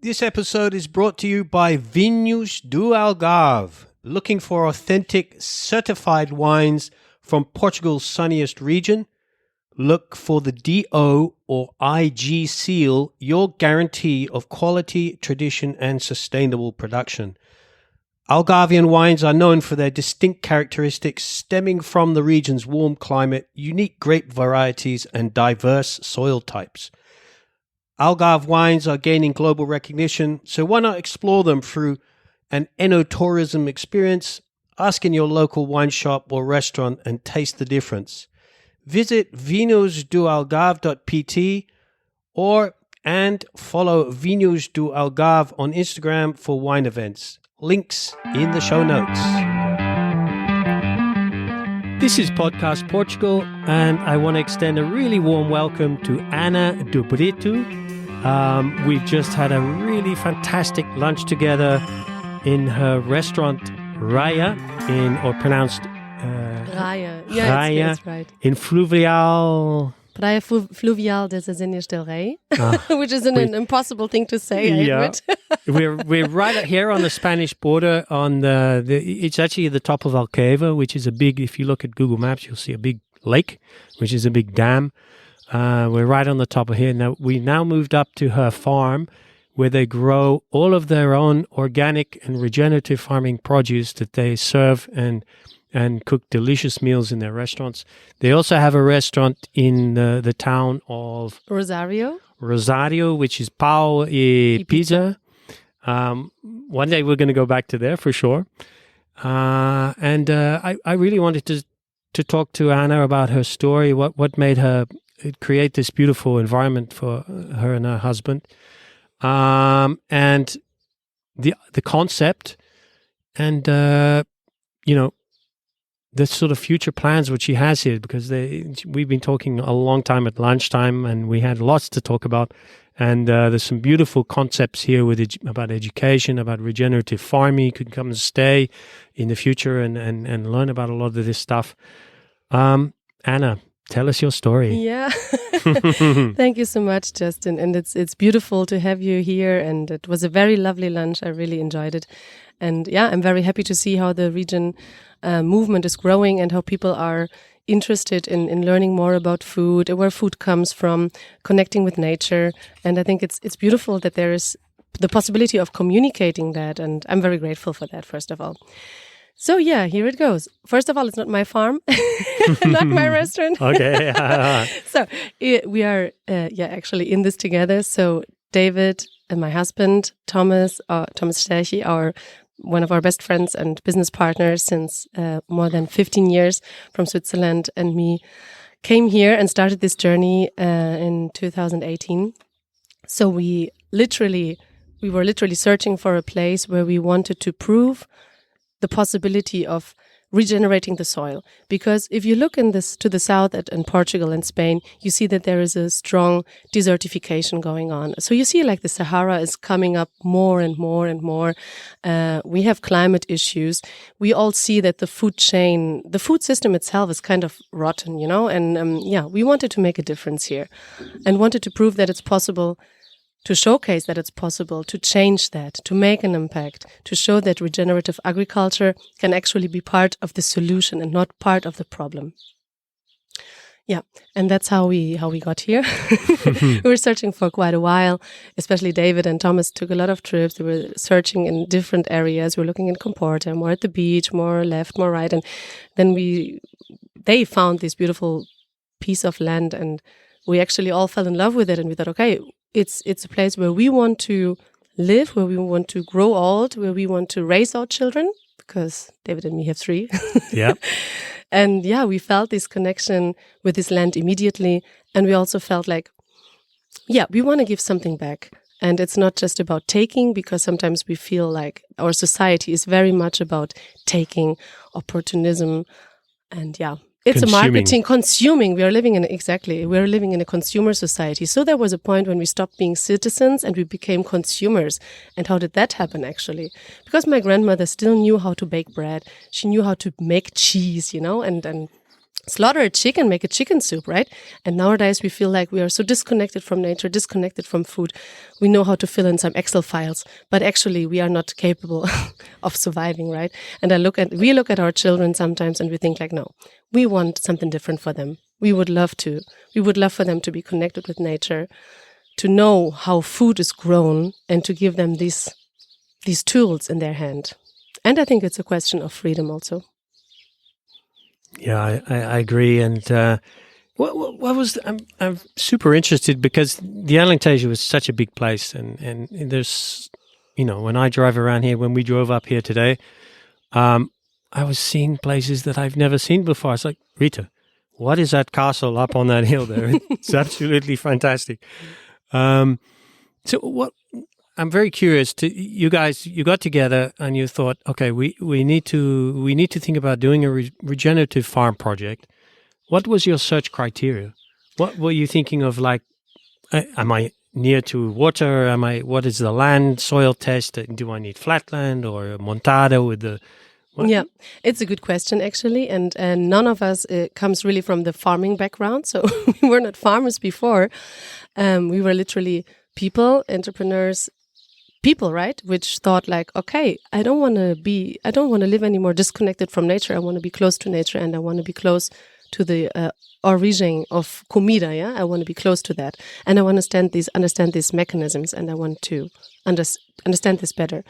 This episode is brought to you by Vinhos do Algarve. Looking for authentic, certified wines from Portugal's sunniest region? Look for the DO or IG seal, your guarantee of quality, tradition, and sustainable production. Algarvian wines are known for their distinct characteristics stemming from the region's warm climate, unique grape varieties, and diverse soil types. Algarve wines are gaining global recognition, so why not explore them through an enotourism experience? Ask in your local wine shop or restaurant and taste the difference. Visit vinosdoalgarve.pt and follow Vinhos do Algarve on Instagram for wine events. Links in the show notes. This is Podcast Portugal, and I want to extend a really warm welcome to Anna de Brito. We've just had a really fantastic lunch together in her restaurant Raya, pronounced Raya. Yeah, Raya, it's right. in Fluvial. Raya Fluvial des Azenas del Rei, which is an impossible thing to say, I admit. we're right here on the Spanish border. It's actually at the top of Algarve, which is a big. If you look at Google Maps, you'll see a big lake, which is a big dam. We're right on the top of here. Now we moved up to her farm, where they grow all of their own organic and regenerative farming produce that they serve and cook delicious meals in their restaurants. They also have a restaurant in the town of Rosario, which is Pau e Pizza. One day we're going to go back to there for sure. I really wanted to talk to Anna about her story, what made her create this beautiful environment for her and her husband, and the concept, and the sort of future plans which she has here, because we've been talking a long time at lunchtime, and we had lots to talk about. And there's some beautiful concepts here about education, about regenerative farming. You could come and stay in the future and learn about a lot of this stuff. Anna, tell us your story. Yeah. Thank you so much, Justin. And it's beautiful to have you here. And it was a very lovely lunch. I really enjoyed it. And yeah, I'm very happy to see how the region movement is growing and how people are interested in learning more about food, where food comes from, connecting with nature. And I think it's beautiful that there is the possibility of communicating that. And I'm very grateful for that, first of all. So yeah, here it goes. First of all, it's not my farm, not my restaurant. Okay. So we are actually in this together. So David and my husband, Thomas Sterchi, are one of our best friends and business partners since more than 15 years from Switzerland, and me came here and started this journey in 2018. So we were literally searching for a place where we wanted to prove the possibility of regenerating the soil. Because if you look to the south in Portugal and Spain, you see that there is a strong desertification going on. So you see like the Sahara is coming up more and more and more. We have climate issues. We all see that the food system itself is kind of rotten, and we wanted to make a difference here and wanted to prove that it's possible, to showcase that it's possible to change that, to make an impact, to show that regenerative agriculture can actually be part of the solution and not part of the problem. Yeah, and that's how we got here. We were searching for quite a while, especially David and Thomas took a lot of trips. They were searching in different areas. We were looking in Comporta, more at the beach, more left, more right. And then they found this beautiful piece of land, and we actually all fell in love with it. And we thought, okay, it's a place where we want to live, where we want to grow old, where we want to raise our children, because David and me have 3. Yeah. And yeah, we felt this connection with this land immediately. And we also felt like, we want to give something back. And it's not just about taking, because sometimes we feel like our society is very much about taking, opportunism, and it's consuming. We're living in a consumer society. So there was a point when we stopped being citizens and we became consumers. And how did that happen, actually? Because my grandmother still knew how to bake bread. She knew how to make cheese, and slaughter a chicken, make a chicken soup, right? And nowadays we feel like we are so disconnected from nature, disconnected from food. We know how to fill in some Excel files, but actually we are not capable of surviving, right? And we look at our children sometimes and we think like, no, we want something different for them. We would love for them to be connected with nature, to know how food is grown, and to give them these tools in their hand. And I think it's a question of freedom also. Yeah, I agree. And what was I'm super interested because the Alentejo is such a big place, and there's, when I drive around here, when we drove up here today, I was seeing places that I've never seen before. It's like, Rita, what is that castle up on that hill there? It's absolutely fantastic. So what? I'm very curious. You guys, you got together and you thought, okay, we need to think about doing a regenerative farm project. What was your search criteria? What were you thinking of? Like, am I near to water? What is the land soil test? Do I need flatland or montado with the? What? Yeah, it's a good question actually, and none of us comes really from the farming background, so we were not farmers before. We were literally people, entrepreneurs. People, right? Which thought like, okay, I don't want to live anymore disconnected from nature. I want to be close to nature, and I want to be close to the origin of comida. Yeah, I want to be close to that, and I want to understand these mechanisms, and I want to understand this better.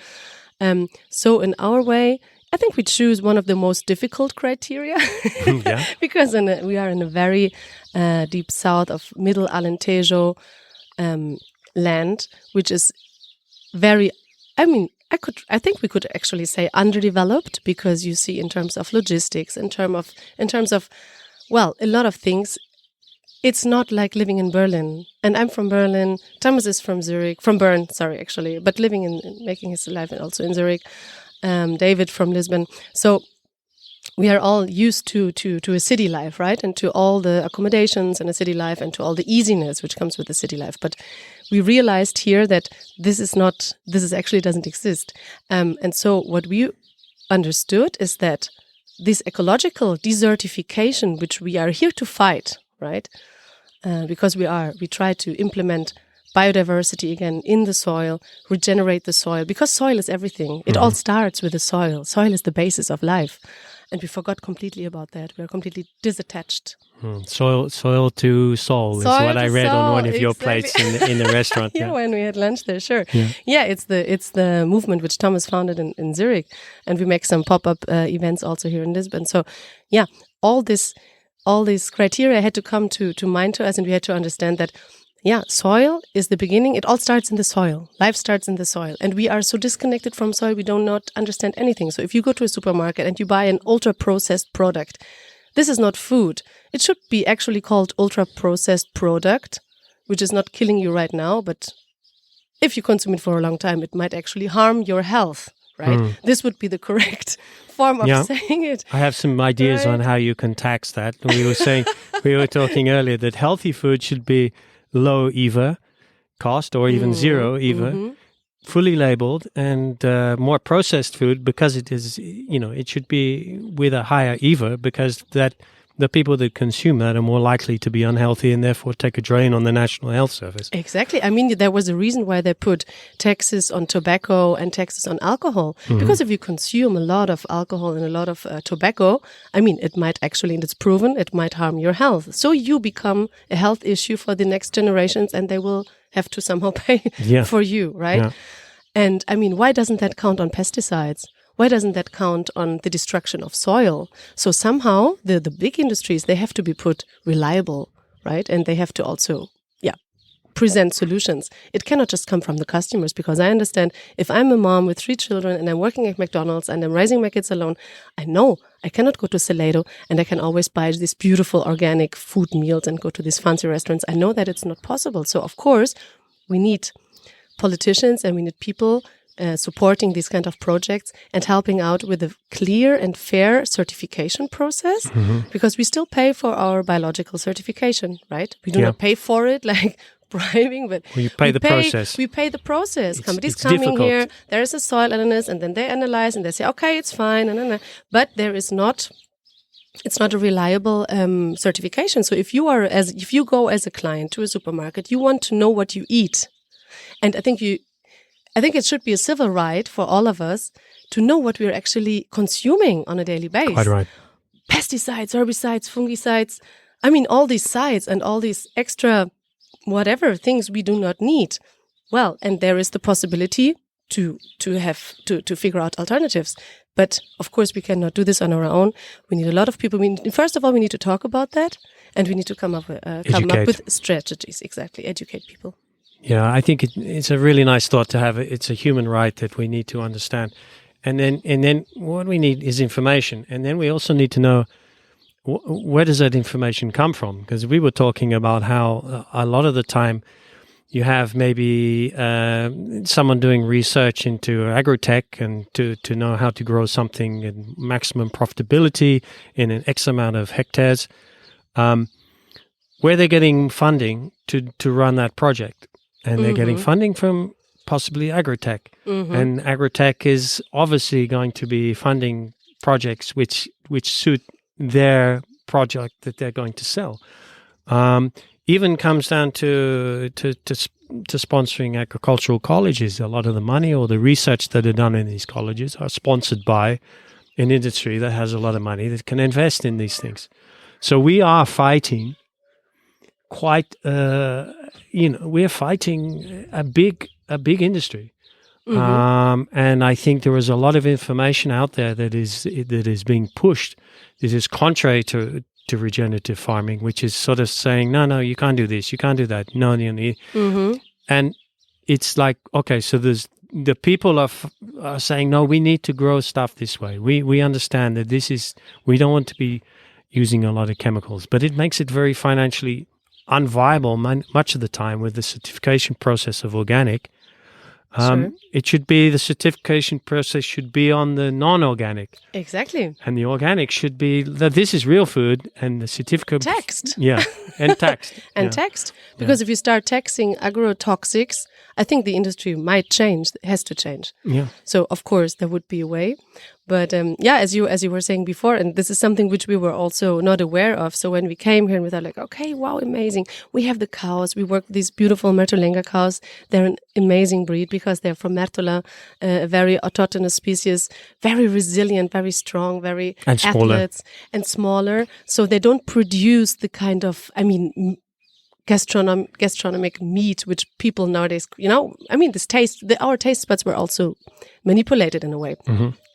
So in our way, I think we choose one of the most difficult criteria because we are in a very deep south of Middle Alentejo land, which is very, I think we could actually say underdeveloped, because you see in terms of logistics, in terms of, well, a lot of things. It's not like living in Berlin, and I'm from Berlin. Thomas is from Bern, actually, but living making his life also in Zurich. David from Lisbon. So we are all used to a city life, right? And to all the accommodations in a city life, and to all the easiness which comes with the city life. But we realized here that this actually doesn't exist. And so what we understood is that this ecological desertification, which we are here to fight, right? Because we try to implement biodiversity again in the soil, regenerate the soil, because soil is everything. It all starts with the soil. Soil is the basis of life. And we forgot completely about that. We are completely disattached. Soil to soul is what I read on one of your plates in the restaurant. Yeah, when we had lunch there, sure. Yeah, it's the movement which Thomas founded in Zurich, and we make some pop-up events also here in Lisbon. So, yeah, all these criteria had to come to mind to us, and we had to understand that. Yeah, soil is the beginning. It all starts in the soil. Life starts in the soil. And we are so disconnected from soil, we do not understand anything. So if you go to a supermarket and you buy an ultra-processed product, this is not food. It should be actually called ultra-processed product, which is not killing you right now, but if you consume it for a long time, it might actually harm your health, right? This would be the correct form of saying it. I have some ideas on how you can tax that. We were talking earlier that healthy food should be low EVA cost, or even zero EVA, fully labeled, and more processed food, because it is, it should be with a higher EVA, because that the people that consume that are more likely to be unhealthy and therefore take a drain on the National Health Service. Exactly. I mean, there was a reason why they put taxes on tobacco and taxes on alcohol. Because if you consume a lot of alcohol and a lot of tobacco, I mean, it might actually, and it's proven, it might harm your health. So you become a health issue for the next generations, and they will have to somehow pay for you, right? Yeah. And I mean, why doesn't that count on pesticides? Why doesn't that count on the destruction of soil? So somehow the big industries, they have to be put reliable, right? And they have to also, present solutions. It cannot just come from the customers, because I understand if I'm a mom with 3 children and I'm working at McDonald's and I'm raising my kids alone, I know I cannot go to Salado and I can always buy these beautiful organic food meals and go to these fancy restaurants. I know that it's not possible. So of course, we need politicians and we need people supporting these kind of projects and helping out with a clear and fair certification process, because we still pay for our biological certification, right? We do not pay for it like bribing, but we pay the process. We pay the process. Companies coming difficult. Here, there is a soil analyst, and then they analyze and they say, okay, it's fine, but there is not it's not a reliable certification. So if you go as a client to a supermarket, you want to know what you eat, and I think it should be a civil right for all of us to know what we're actually consuming on a daily basis. Quite right. Pesticides, herbicides, fungicides. I mean, all these sides and all these extra whatever things we do not need. Well, and there is the possibility to figure out alternatives. But of course, we cannot do this on our own. We need a lot of people. First of all, we need to talk about that, and we need to come up with strategies. Exactly, educate people. Yeah, I think it's a really nice thought to have. It's a human right that we need to understand, and then what we need is information, and then we also need to know where does that information come from? Because we were talking about how a lot of the time you have maybe someone doing research into agrotech and to know how to grow something in maximum profitability in an X amount of hectares, where they're getting funding to run that project. And they're getting funding from possibly agrotech. And agrotech is obviously going to be funding projects which suit their project that they're going to sell. Even comes down to sponsoring agricultural colleges. A lot of the money or the research that are done in these colleges are sponsored by an industry that has a lot of money that can invest in these things. So we are fighting we're fighting a big industry. And I think there is a lot of information out there that is being pushed that is contrary to regenerative farming, which is sort of saying, no, you can't do this, you can't do that. No. And it's like, okay, so there's the people are saying, no, we need to grow stuff this way. We understand that we don't want to be using a lot of chemicals, but it makes it very financially unviable much of the time with the certification process of organic. Sure. It should be the certification process should be on the non-organic. Exactly. And the organic should be that this is real food, and the certificate text. Yeah, and text. Text. Because if you start taxing agrotoxics, I think the industry might change, has to change. Yeah. So of course there would be a way. But as you were saying before, and this is something which we were also not aware of. So when we came here, we thought like, okay, wow, amazing. We have the cows. We work with these beautiful Mertolenga cows. They're an amazing breed because they're from Mertola, a very autochthonous species, very resilient, very strong, very athletes and smaller. So they don't produce the kind of, gastronomic meat which people nowadays, this taste, our taste buds were also manipulated in a way.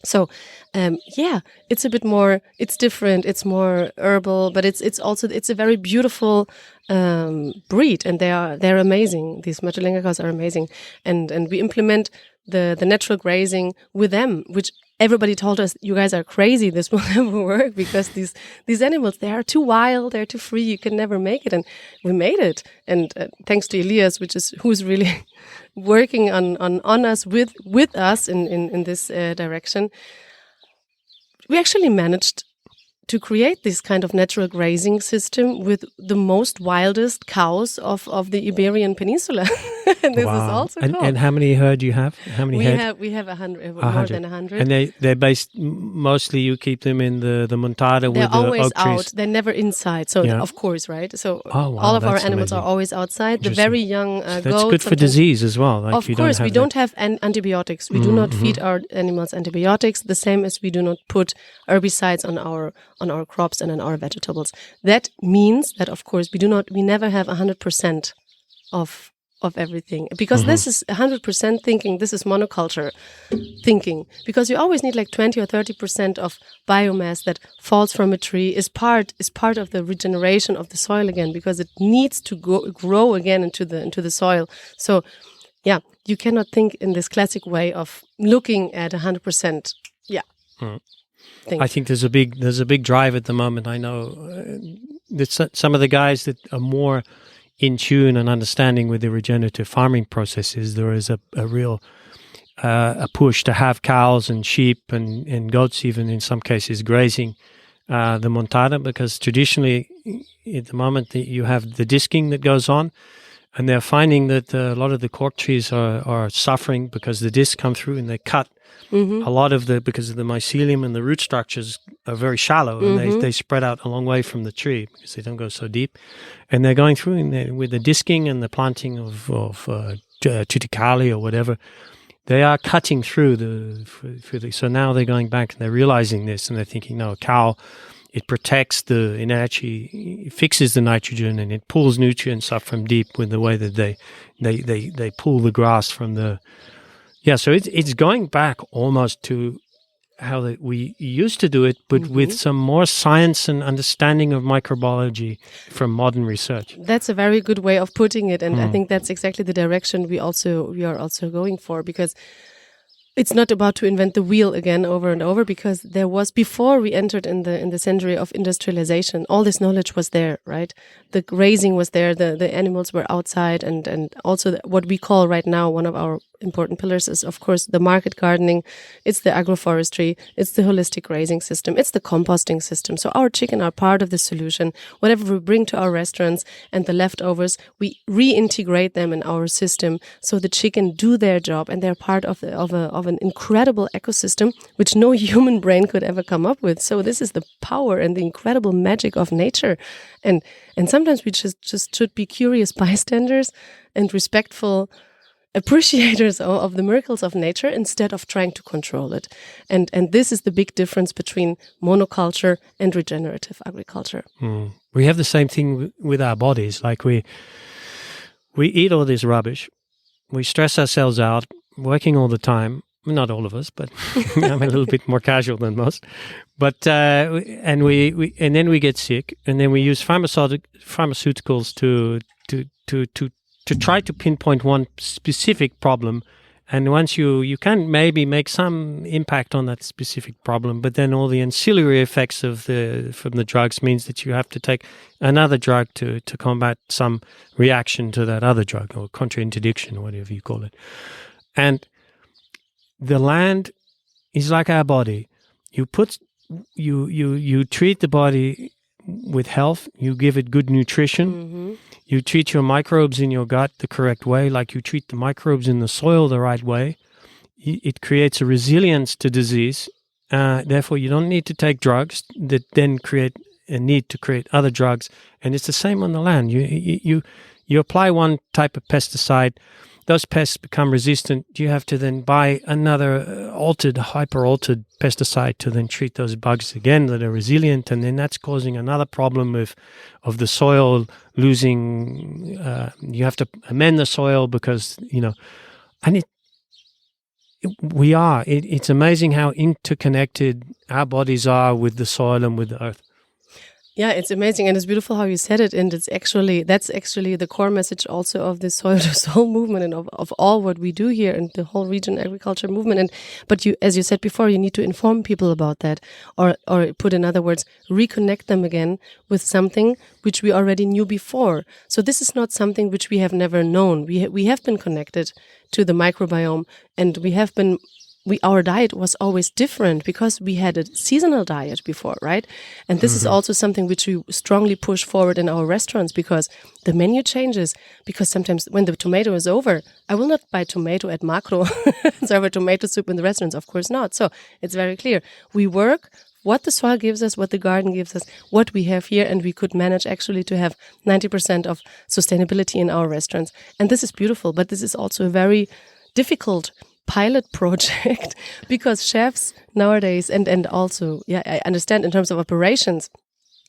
So it's a bit more, it's different, it's more herbal, but it's also a very beautiful breed, and they're amazing. These Mertolenga cows are amazing, and we implement the natural grazing with them, which everybody told us, you guys are crazy, this will never work, because these animals, they are too wild, they're too free, you can never make it. And we made it, and thanks to Elias, who's really working on us with us in this direction, we actually managed to create this kind of natural grazing system with the most wildest cows of the Iberian Peninsula. And this is also cool. And how many herd do you have? How many head? We have 100, more than 100. And they're based, mostly you keep them in the montada with the oak trees? They're always out. They're never inside. So, of course, right? So all of our animals are always outside. The very young goats. That's good for disease as well. Like of course, we don't have antibiotics. We do not feed our animals antibiotics, the same as we do not put herbicides on our crops and on our vegetables. That means that, of course, we never have 100% of everything, because this is 100% thinking. This is monoculture thinking, because you always need like 20 or 30% of biomass that falls from a tree is part of the regeneration of the soil again, because it needs to grow again into the soil. So yeah, you cannot think in this classic way of looking at 100%. Yeah. I think there's a big drive at the moment. I know that some of the guys that are more in tune and understanding with the regenerative farming processes, there is a real a push to have cows and sheep and goats, even in some cases, grazing the montada, because traditionally at the moment you have the disking that goes on, And they're finding that a lot of the cork trees are suffering because the discs come through and they cut a lot of because of the mycelium and the root structures are very shallow, and they spread out a long way from the tree because they don't go so deep. And they're going through with the disking and the planting of tuticali or whatever. They are cutting through so now they're going back and they're realizing this, and they're thinking, no, a cow, it protects it actually fixes the nitrogen and it pulls nutrients up from deep with the way that they pull the grass from the. Yeah, so it's going back almost to how we used to do it, but with some more science and understanding of microbiology from modern research. That's a very good way of putting it, and I think that's exactly the direction we are also going for, because it's not about to invent the wheel again over and over, because there was, before we entered in the century of industrialization, all this knowledge was there, right? The grazing was there, the animals were outside, and also what we call right now one of our important pillars is, of course, the market gardening. It's the agroforestry. It's the holistic grazing system. It's the composting system. So our chicken are part of the solution. Whatever we bring to our restaurants and the leftovers, we reintegrate them in our system so the chicken do their job, and they're part of an incredible ecosystem which no human brain could ever come up with. So this is the power and the incredible magic of nature. And sometimes we just should be curious bystanders and respectful appreciators of the miracles of nature instead of trying to control it. And this is the big difference between monoculture and regenerative agriculture. We have the same thing with our bodies. Like we eat all this rubbish. We stress ourselves out, working all the time. Not all of us, but I'm a little bit more casual than most. But and then we get sick, and then we use pharmaceuticals to try to pinpoint one specific problem. And once you can maybe make some impact on that specific problem, but then all the ancillary effects from the drugs means that you have to take another drug to combat some reaction to that other drug, or contraindication, or whatever you call it. And the land is like our body. You treat the body with health. You give it good nutrition. You treat your microbes in your gut the correct way, like you treat the microbes in the soil the right way. It creates a resilience to disease. Therefore, you don't need to take drugs that then create a need to create other drugs. And it's the same on the land. You apply one type of pesticide. Those pests become resistant. You have to then buy another hyper-altered pesticide to then treat those bugs again that are resilient, and then that's causing another problem of the soil losing. You have to amend the soil because, and it's amazing how interconnected our bodies are with the soil and with the earth. Yeah, it's amazing, and it's beautiful how you said it, and that's actually the core message also of the soil to soul movement and of all what we do here and the whole region agriculture movement. But you, as you said before, you need to inform people about that, or put in other words, reconnect them again with something which we already knew before. So this is not something which we have never known. We have been connected to the microbiome, and our diet was always different because we had a seasonal diet before, right? And this is also something which we strongly push forward in our restaurants, because the menu changes. Because sometimes when the tomato is over, I will not buy tomato at Macro and serve a tomato soup in the restaurants. Of course not. So it's very clear. We work what the soil gives us, what the garden gives us, what we have here, and we could manage actually to have 90% of sustainability in our restaurants. And this is beautiful, but this is also a very difficult pilot project because chefs nowadays and also I understand in terms of operations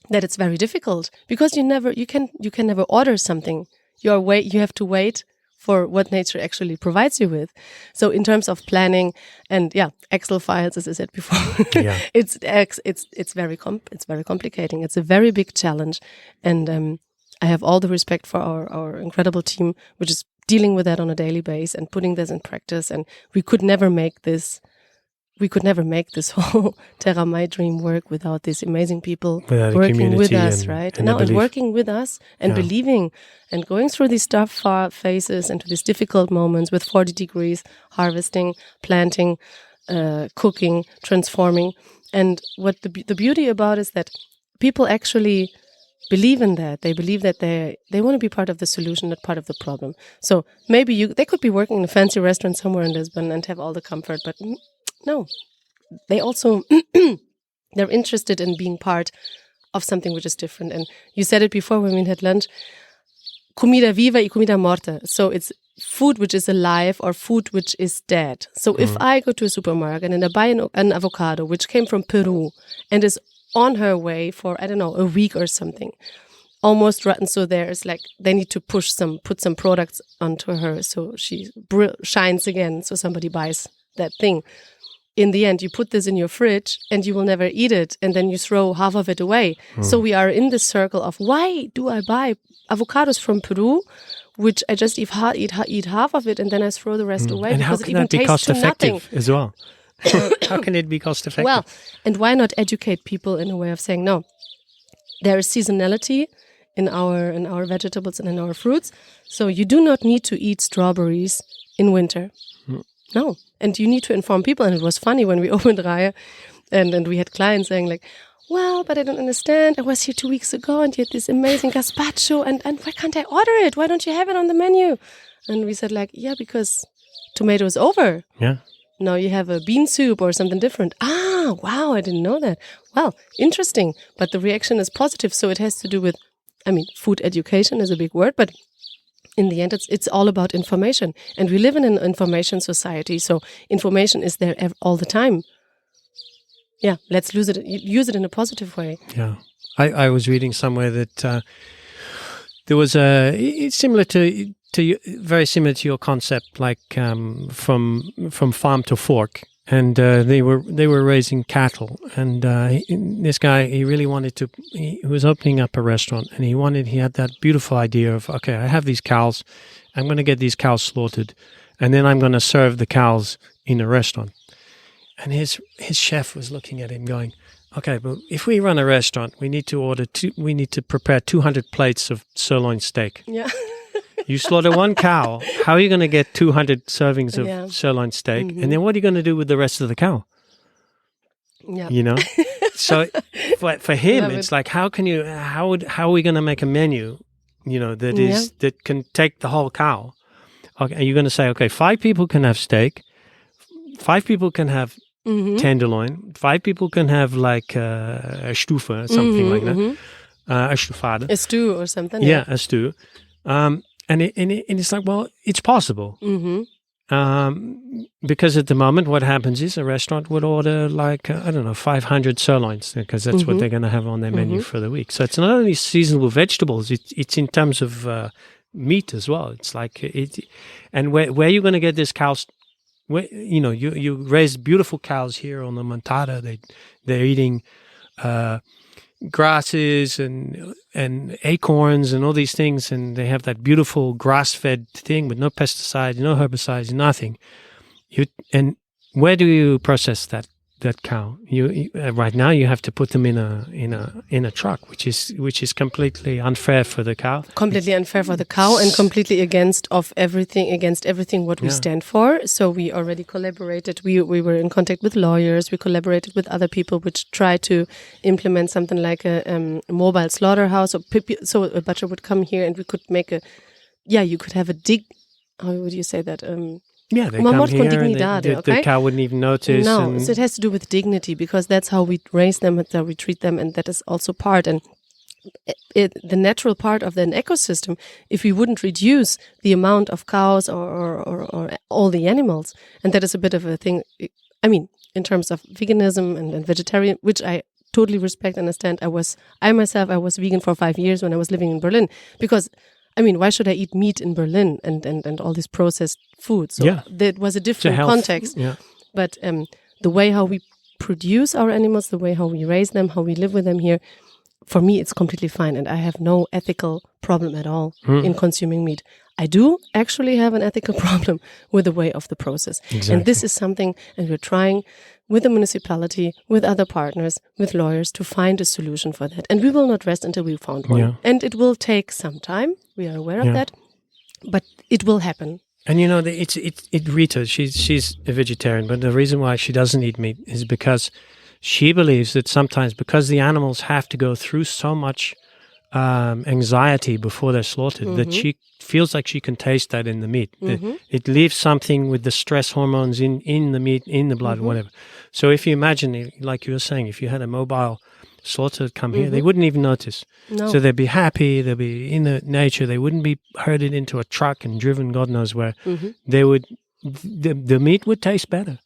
that it's very difficult because you can never order something. You have to wait for what nature actually provides you with. So in terms of planning and Excel files, as I said before, it's very complicating. It's a very big challenge, and I have all the respect for our incredible team, which is dealing with that on a daily basis and putting this in practice. And we could never make this whole Terramay dream work without these amazing people working with us, right? And working with us and believing and going through these tough phases and to these difficult moments with 40 degrees, harvesting, planting, cooking, transforming. And what the beauty about is that people actually believe in that. They believe that they want to be part of the solution, not part of the problem. So maybe they could be working in a fancy restaurant somewhere in Lisbon and have all the comfort, but no. They also they're interested in being part of something which is different. And you said it before when we had lunch. Comida viva y comida morta. So it's food which is alive or food which is dead. So if I go to a supermarket and I buy an avocado which came from Peru and is on her way for, I don't know, a week or something, almost rotten. So there's like, they need to put some products onto her so she shines again. So somebody buys that thing. In the end, you put this in your fridge and you will never eat it. And then you throw half of it away. So we are in this circle of, why do I buy avocados from Peru, which I just eat half of it and then I throw the rest away? And because how can it even that be tastes cost to nothing. effective as well? How can it be cost effective? Well, and why not educate people in a way of saying, no, there is seasonality in our vegetables and in our fruits. So you do not need to eat strawberries in winter. No. And you need to inform people. And it was funny when we opened Raya and we had clients saying like, well, but I don't understand. I was here 2 weeks ago and you had this amazing gazpacho and why can't I order it? Why don't you have it on the menu? And we said like, yeah, because tomato is over. Yeah. Now you have a bean soup or something different. Ah, wow, I didn't know that. Well, interesting. But the reaction is positive. So it has to do with, food education is a big word, but in the end, it's all about information. And we live in an information society. So information is there all the time. Yeah, let's use it in a positive way. Yeah. I was reading somewhere that there was it's similar to very similar to your concept, like from farm to fork, and they were raising cattle, and this guy, he really wanted to. He was opening up a restaurant, and he had that beautiful idea of, okay, I have these cows, I'm going to get these cows slaughtered, and then I'm going to serve the cows in a restaurant. And his chef was looking at him, going, okay, but if we run a restaurant, we need to prepare 200 plates of sirloin steak. Yeah. You slaughter one cow, how are you going to get 200 servings of sirloin steak? And then what are you going to do with the rest of the cow? Yeah. You know? So for him, it's like, how are we going to make a menu, that can take the whole cow? Okay, you're going to say, okay, 5 people can have steak, 5 people can have tenderloin, 5 people can have like a stufa, something like that, a stufade. A stew or something. Yeah, a stew. And it's like, well, it's possible. Because at the moment, what happens is a restaurant would order like, 500 sirloins, because that's what they're going to have on their menu for the week. So it's not only seasonable vegetables, it's in terms of meat as well. It's like, and where are you going to get this cows? You raise beautiful cows here on the Montada. They're eating grasses and acorns and all these things, and they have that beautiful grass-fed thing with no pesticides, no herbicides, nothing. And where do you process that cow? You right now you have to put them in a truck, which is completely unfair for the cow. Completely unfair for the cow, and completely against everything what we stand for. So we already collaborated. We were in contact with lawyers. We collaborated with other people which try to implement something like a mobile slaughterhouse. So a butcher would come here, and we could make you could have a how would you say that? Yeah, they come here and the cow wouldn't even notice. No, so it has to do with dignity, because that's how we raise them, that's how we treat them, and that is also part. And the natural part of an ecosystem, if we wouldn't reduce the amount of cows or all the animals, and that is a bit of a thing, in terms of veganism and vegetarian, which I totally respect and understand. I myself was vegan for 5 years when I was living in Berlin, because why should I eat meat in Berlin and all this processed food? So that was a different context. Yeah. But the way how we produce our animals, the way how we raise them, how we live with them here, for me, it's completely fine. And I have no ethical problem at all in consuming meat. I do actually have an ethical problem with the way of the process. Exactly. And this is something, and we're trying with the municipality, with other partners, with lawyers, to find a solution for that. And we will not rest until we found one. Yeah. And it will take some time. We are aware of that. But it will happen. And Rita, she's a vegetarian, but the reason why she doesn't eat meat is because she believes that sometimes, because the animals have to go through so much anxiety before they're slaughtered, that she feels like she can taste that in the meat. It leaves something with the stress hormones in the meat, in the blood, whatever. So if you imagine, like you were saying, if you had a mobile slaughter come here, they wouldn't even notice. No. So they'd be happy, they'd be in the nature, they wouldn't be herded into a truck and driven God knows where. They would, the meat would taste better.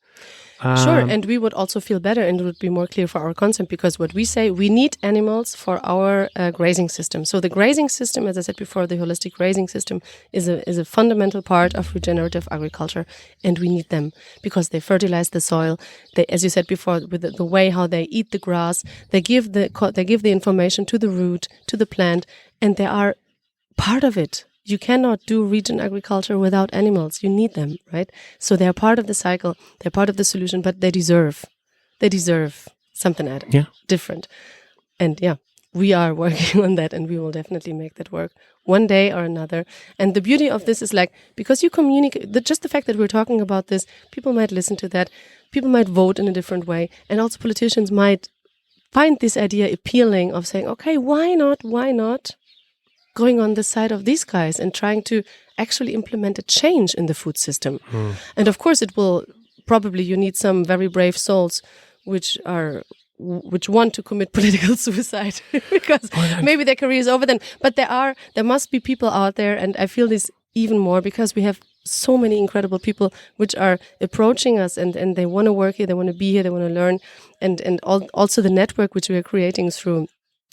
Sure, and we would also feel better, and it would be more clear for our concept, because what we say, we need animals for our grazing system. So the grazing system, as I said before, the holistic grazing system is a fundamental part of regenerative agriculture, and we need them because they fertilize the soil. They, as you said before, with the way how they eat the grass, they give the information to the root, to the plant, and they are part of it. You cannot do regen agriculture without animals. You need them, right? So they are part of the cycle. They're part of the solution, but they deserve something different. And we are working on that, and we will definitely make that work one day or another. And the beauty of this is, like, because you communicate, just the fact that we're talking about this, people might listen to that, people might vote in a different way, and also politicians might find this idea appealing of saying, okay, why not going on the side of these guys and trying to actually implement a change in the food system. And of course it will probably, you need some very brave souls which want to commit political suicide because maybe their career is over then. But there must be people out there, and I feel this even more because we have so many incredible people which are approaching us, and they want to work here, they want to be here, they want to learn, and also the network which we are creating through.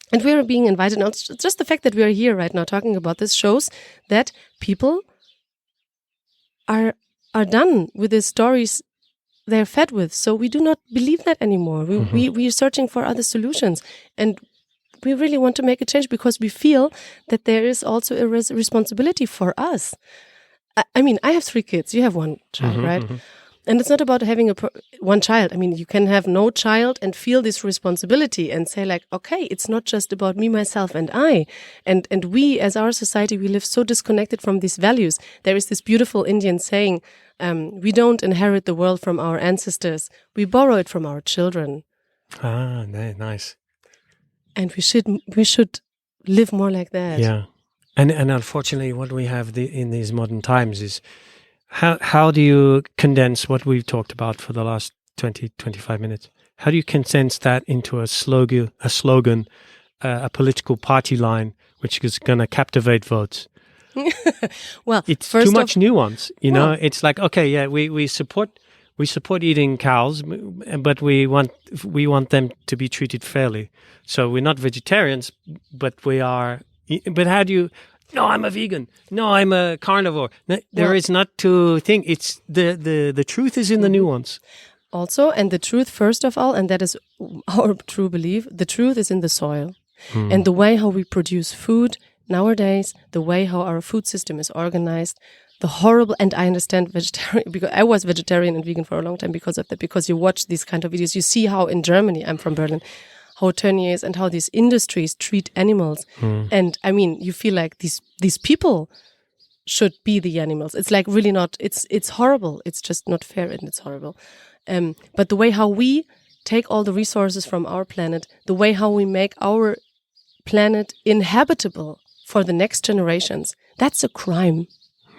And we are being invited. Now, just the fact that we are here right now talking about this shows that people are done with the stories they're fed with. So we do not believe that anymore. We are searching for other solutions, and we really want to make a change because we feel that there is also a responsibility for us. I mean, I have 3 kids. You have 1 child, right? And it's not about having one child. I mean, you can have no child and feel this responsibility and say, like, okay, it's not just about me, myself, and I. And we, as our society, we live so disconnected from these values. There is this beautiful Indian saying, we don't inherit the world from our ancestors. We borrow it from our children. Ah, nice. And we should live more like that. Yeah. And unfortunately, what we have in these modern times is, how do you condense what we've talked about for the last 20, 25 minutes? How do you condense that into a slogan, a political party line, which is going to captivate votes? Well, it's too much nuance, you know. It's like, okay, yeah, we support eating cows, but we want them to be treated fairly. So we're not vegetarians, but we are. But how do you? No, I'm a vegan. No, I'm a carnivore. No, there is not to think. It's the truth is in the nuance. Also, and the truth, first of all, and that is our true belief, the truth is in the soil. And the way how we produce food nowadays, the way how our food system is organized, the horrible, and I understand vegetarian, because I was vegetarian and vegan for a long time because of that, because you watch these kind of videos, you see how in Germany, I'm from Berlin, how teniers and how these industries treat animals. And I mean, you feel like these people should be the animals. It's like really not, it's horrible. It's just not fair, and it's horrible. But the way how we take all the resources from our planet, the way how we make our planet inhabitable for the next generations, that's a crime.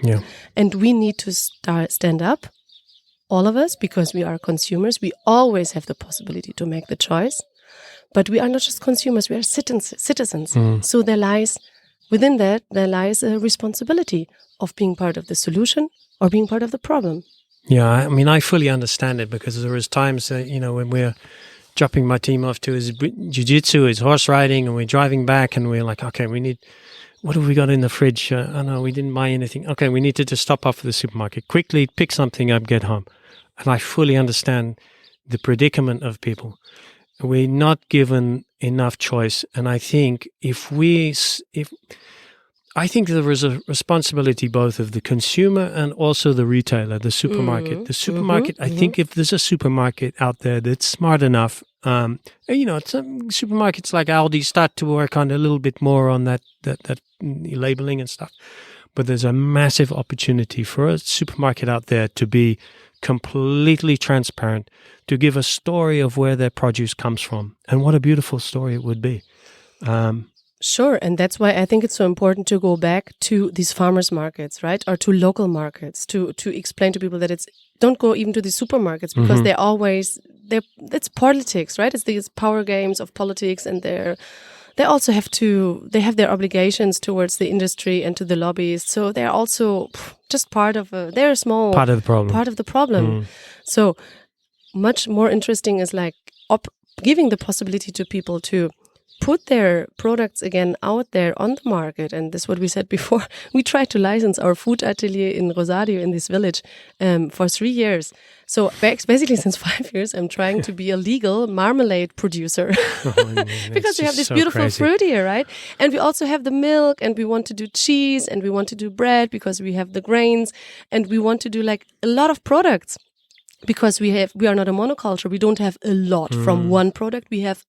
Yeah. And we need to stand up, all of us, because we are consumers. We always have the possibility to make the choice. But we are not just consumers, we are citizens. So within that, there lies a responsibility of being part of the solution or being part of the problem. Yeah, I mean, I fully understand it, because there is times, when we're dropping my team off to his jiu-jitsu, his horse riding, and we're driving back, and we're like, okay, what have we got in the fridge? Oh no, we didn't buy anything. Okay, we need to just stop off at the supermarket, quickly pick something up, get home. And I fully understand the predicament of people. We're not given enough choice, and I think I think there is a responsibility both of the consumer and also the retailer, the supermarket. The supermarket, I think if there's a supermarket out there that's smart enough, some supermarkets like Aldi start to work on a little bit more on that labeling and stuff. But there's a massive opportunity for a supermarket out there to be completely transparent, to give a story of where their produce comes from. And what a beautiful story it would be. Sure. And that's why I think it's so important to go back to these farmers markets, right? Or to local markets to explain to people that don't go even to the supermarkets because it's politics, right? It's these power games of politics, and they also they have their obligations towards the industry and to the lobbyists. So they're also just they're a small part of the problem. Part of the problem. So much more interesting is like giving the possibility to people to put their products again out there on the market. And this is what we said before. We tried to license our food atelier in Rosario, in this village, for 3 years. So basically since 5 years, I'm trying to be a legal marmalade producer. Because we have this beautiful fruit here, right? And we also have the milk, and we want to do cheese, and we want to do bread because we have the grains, and we want to do like a lot of products. Because we are not a monoculture. We don't have a lot from one product. We have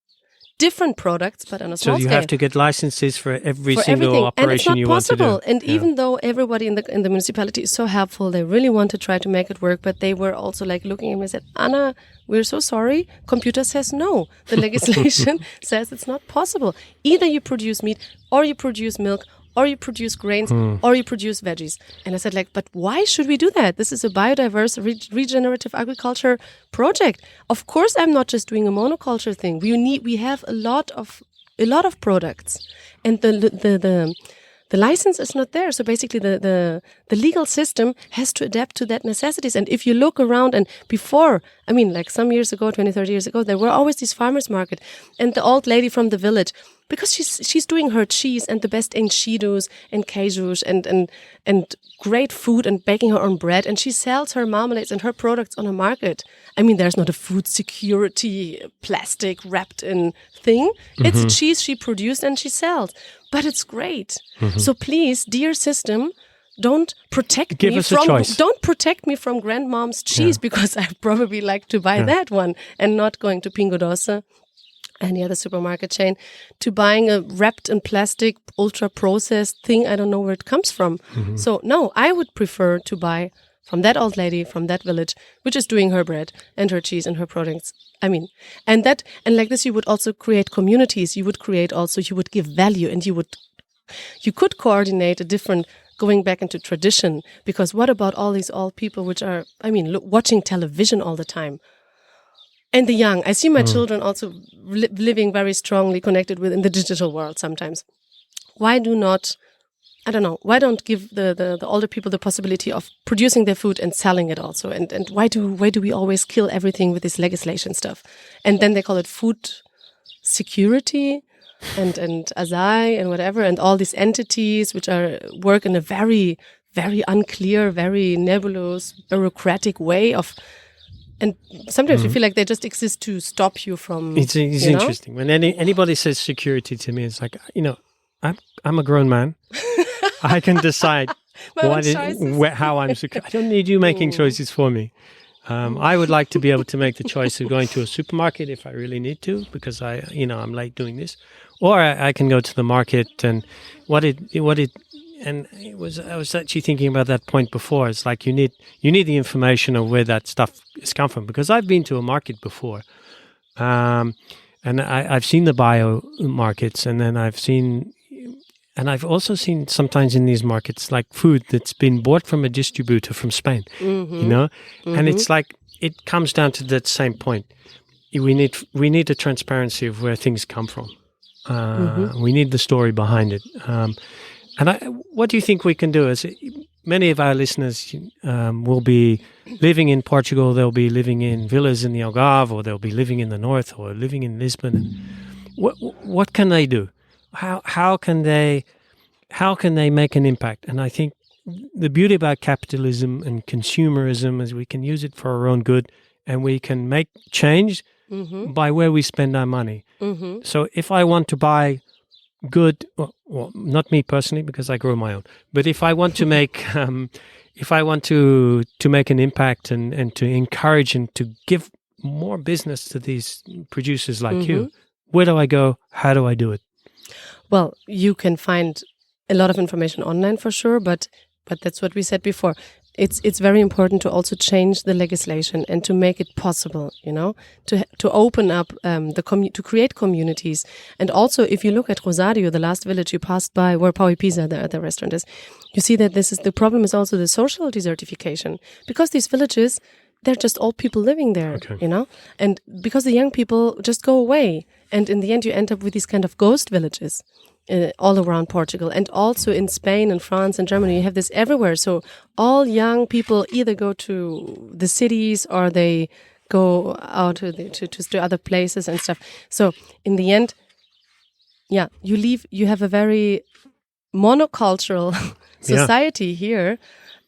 different products, but on a small scale. So you have to get licenses for every single operation you want to do. And it's not possible. And even though everybody in the municipality is so helpful, they really want to try to make it work, but they were also like looking at me and said, Anna, we're so sorry. Computer says no. The legislation says it's not possible. Either you produce meat or you produce milk or you produce grains, or you produce veggies. And I said, like, but why should we do that? This is a biodiverse, regenerative agriculture project. Of course, I'm not just doing a monoculture thing. We have a lot of products, and the license is not there. So basically, the legal system has to adapt to that necessities. And if you look around, and before, I mean, like some years ago, 20, 30 years ago, there were always these farmers market, and the old lady from the village, because she's doing her cheese and the best enchidos and queijos and great food and baking her own bread, and she sells her marmalades and her products on a market. I mean, there's not a food security plastic wrapped in thing. It's cheese she produced and she sells, but it's great. So please, dear system, don't protect me from grandmom's cheese, because I probably like to buy that one and not going to Pingo Doce, any other supermarket chain, to buying a wrapped in plastic, ultra-processed thing. I don't know where it comes from. So no, I would prefer to buy from that old lady, from that village, which is doing her bread and her cheese and her products. I mean, and like this, you would also create communities. You would give value, and you could coordinate a different, going back into tradition. Because what about all these old people which are, watching television all the time? And the young. I see my children also living very strongly connected within the digital world sometimes. Why don't give the older people the possibility of producing their food and selling it also? And why do we always kill everything with this legislation stuff? And then they call it food security and Azai and whatever, and all these entities which work in a very, very unclear, very nebulous, bureaucratic way of. And sometimes you feel like they just exist to stop you from. It's interesting when anybody says security to me. It's like, I'm a grown man. I can decide how I'm secure. I don't need you making choices for me. I would like to be able to make the choice of going to a supermarket if I really need to, because I'm late doing this, or I can go to the market. And I was actually thinking about that point before. It's like you need the information of where that stuff has come from, because I've been to a market before, and I've seen the bio markets, and then I've also seen sometimes in these markets like food that's been bought from a distributor from Spain, and it's like it comes down to that same point. We need the transparency of where things come from. We need the story behind it. What do you think we can do? As many of our listeners will be living in Portugal, they'll be living in villas in the Algarve, or they'll be living in the north, or living in Lisbon. What can they do? How can they make an impact? And I think the beauty about capitalism and consumerism is we can use it for our own good, and we can make change by where we spend our money. So if I want to buy good, well, not me personally, because I grow my own, but if I want to make make an impact and to encourage and to give more business to these producers like you, where do I go? How do I do it? Well, you can find a lot of information online for sure, but that's what we said before. it's very important to also change the legislation and to make it possible, to open up to create communities. And also, if you look at Rosario, the last village you passed by, where Pau y Pisa, the restaurant is, you see that the problem is also the social desertification, because these villages, they're just old people living there, and because the young people just go away, and in the end you end up with these kind of ghost villages. All around Portugal, and also in Spain and France and Germany, you have this everywhere. So all young people either go to the cities or they go out to other places and stuff. So in the end, you have a very monocultural society here,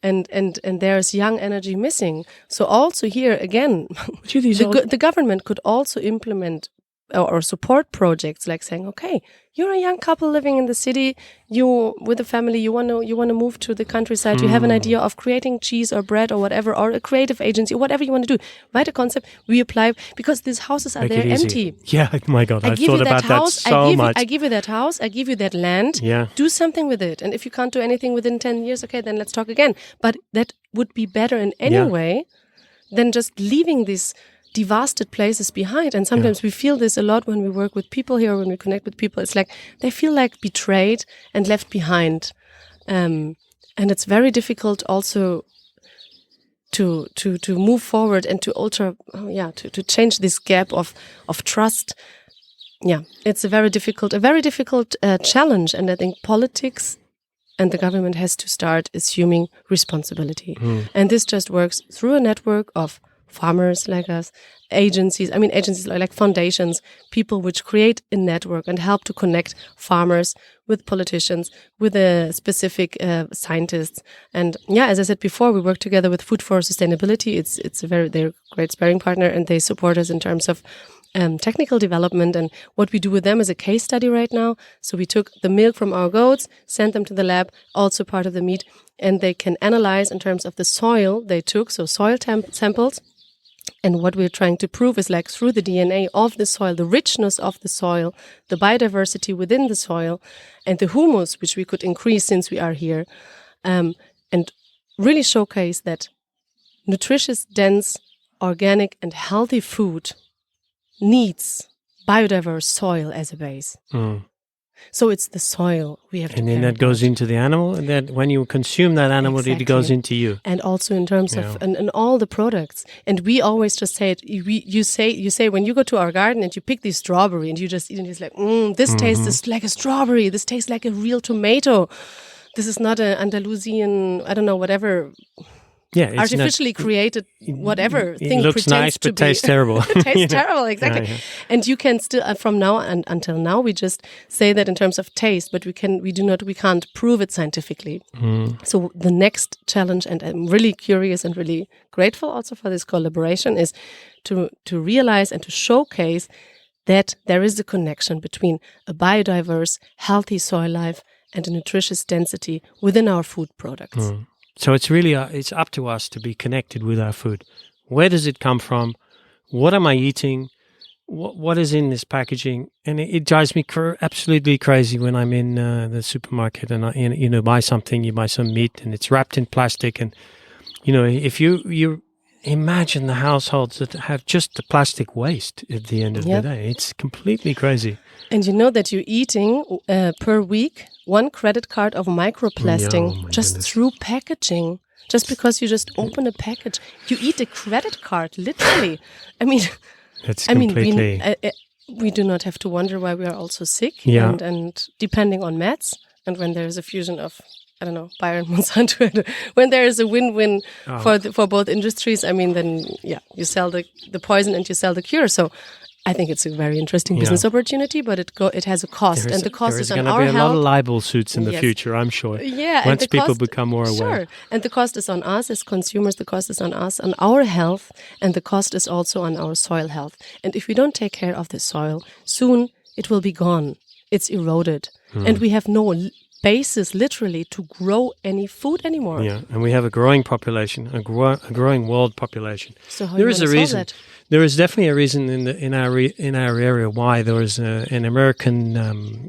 and there's young energy missing. So also here again, the government could also implement or support projects like saying, okay, you're a young couple living in the city, you with a family, you want to move to the countryside, you have an idea of creating cheese or bread or whatever, or a creative agency, or whatever you want to do. Write a concept, we apply, because these houses are there empty. Yeah, my God, I've thought about that so much. I give you that house, I give you that land, do something with it. And if you can't do anything within 10 years, okay, then let's talk again. But that would be better in any way than just leaving these devastated places behind. And sometimes we feel this a lot when we work with people here, when we connect with people. It's like they feel like betrayed and left behind, and it's very difficult also to move forward and to change this gap of trust. It's a very difficult challenge, and I think politics and the government has to start assuming responsibility. And this just works through a network of farmers like us, agencies like foundations, people which create a network and help to connect farmers with politicians, with specific scientists. And as I said before, we work together with Food for Sustainability. They're a great sparring partner, and they support us in terms of technical development. And what we do with them is a case study right now. So we took the milk from our goats, sent them to the lab, also part of the meat, and they can analyze in terms of the soil they took, so soil samples. And what we're trying to prove is, like, through the DNA of the soil, the richness of the soil, the biodiversity within the soil, and the humus, which we could increase since we are here, and really showcase that nutritious, dense, organic, and healthy food needs biodiverse soil as a base. So it's the soil we have to. And then that goes into the animal, and that when you consume that animal, it goes into you. And also in terms of and all the products. And we always just say it. You say when you go to our garden and you pick this strawberry and you just eat it, it's like, this tastes like a strawberry. This tastes like a real tomato. This is not an Andalusian, I don't know, whatever. Artificially created whatever thing looks nice but tastes terrible. Tastes terrible, exactly. And you can still from now until now we just say that in terms of taste, but we can't prove it scientifically. So the next challenge, and I'm really curious and really grateful also for this collaboration, is to realize and to showcase that there is a connection between a biodiverse, healthy soil life and a nutritious density within our food products. So it's really it's up to us to be connected with our food. Where does it come from? What am I eating? What is in this packaging? And it drives me absolutely crazy when I'm in the supermarket and I buy something. You buy some meat and it's wrapped in plastic. And if you imagine the households that have just the plastic waste at the end of the day, it's completely crazy. And you know that you're eating per week 1 credit card of microplastic just through packaging. Just because you just open a package, you eat a credit card, literally. I mean, we do not have to wonder why we are also sick and depending on meds. And when there is a fusion of, I don't know, Bayer and Monsanto, when there is a win-win for both industries, I mean, then you sell the poison and you sell the cure. So I think it's a very interesting business opportunity, but it has a cost, and the cost is on our health. There is going to be a lot of libel suits in the future, I'm sure. Once people become more aware. Sure, and the cost is on us as consumers. The cost is on us, on our health, and the cost is also on our soil health. And if we don't take care of the soil, soon it will be gone. It's eroded, and we have no basis, literally, to grow any food anymore. Yeah, and we have a growing population, a growing world population. So how there is a reason. That? There is definitely a reason in our area why there is an American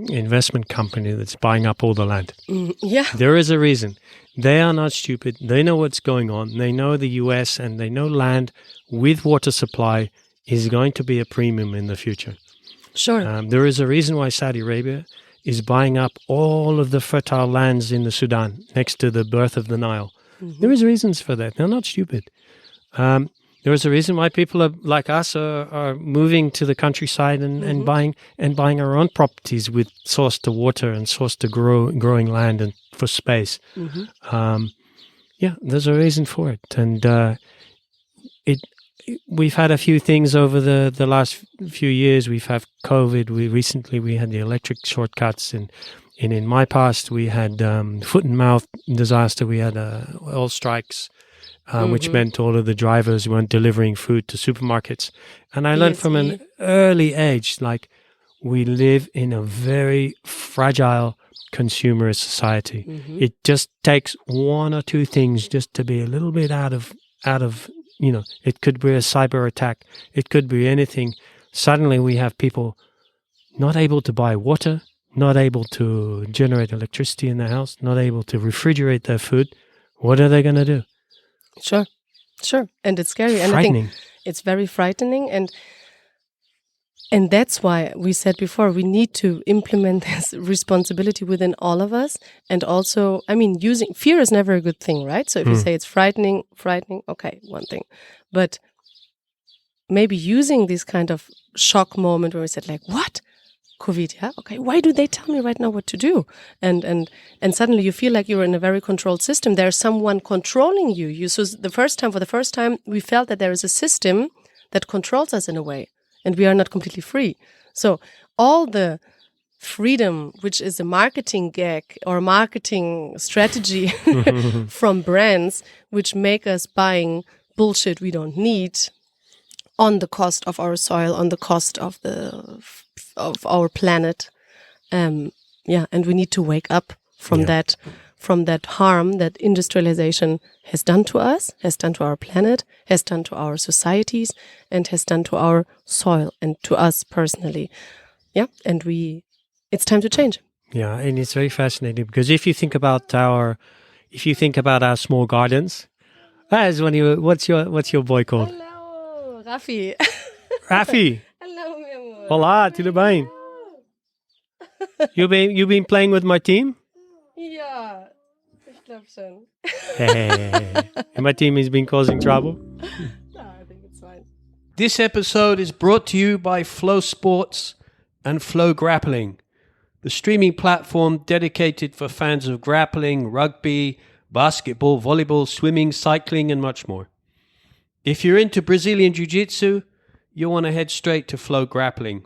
investment company that's buying up all the land. Yeah, there is a reason, They are not stupid. They know what's going on. They know the US and they know land with water supply is going to be a premium in the future. Sure. There is a reason why Saudi Arabia is buying up all of the fertile lands in the Sudan next to the birth of the Nile. There is reasons for that. They're not stupid. There is a reason why people like us are moving to the countryside and buying our own properties with source to water and source to growing land and for space. There's a reason for it, and we've had a few things over the last few years. We've had COVID. We had the electric shortcuts, and in my past we had foot and mouth disaster. We had oil strikes. Which meant all of the drivers weren't delivering food to supermarkets. And I learned from an early age, like, we live in a very fragile consumerist society. It just takes one or two things just to be a little bit out of, it could be a cyber attack. It could be anything. Suddenly we have people not able to buy water, not able to generate electricity in their house, not able to refrigerate their food. What are they going to do? Sure. And it's scary. And I think it's very frightening. And that's why we said before, we need to implement this responsibility within all of us. And also, using fear is never a good thing, right? So if you say it's frightening, okay, one thing. But maybe using this kind of shock moment where we said, like, what? COVID, yeah? Okay, why do they tell me right now what to do? And suddenly you feel like you're in a very controlled system. There's someone controlling you. So for the first time, we felt that there is a system that controls us in a way, and we are not completely free. So all the freedom, which is a marketing gag or marketing strategy from brands, which make us buying bullshit we don't need on the cost of our soil, on the cost of our planet, and we need to wake up from that harm that industrialization has done to us, has done to our planet, has done to our societies, and has done to our soil and to us personally. And it's time to change. Yeah, and it's very fascinating because if you think about our small gardens, what's your boy called? Hello, Rafi. Rafi. Hello, meu amor. Olá, tudo bem? You been playing with my team? Ja, ich glaube schon. And my team has been causing trouble? No, I think it's fine. This episode is brought to you by Flow Sports and Flow Grappling, the streaming platform dedicated for fans of grappling, rugby, basketball, volleyball, swimming, cycling, and much more. If you're into Brazilian Jiu-Jitsu, you'll want to head straight to Flow Grappling.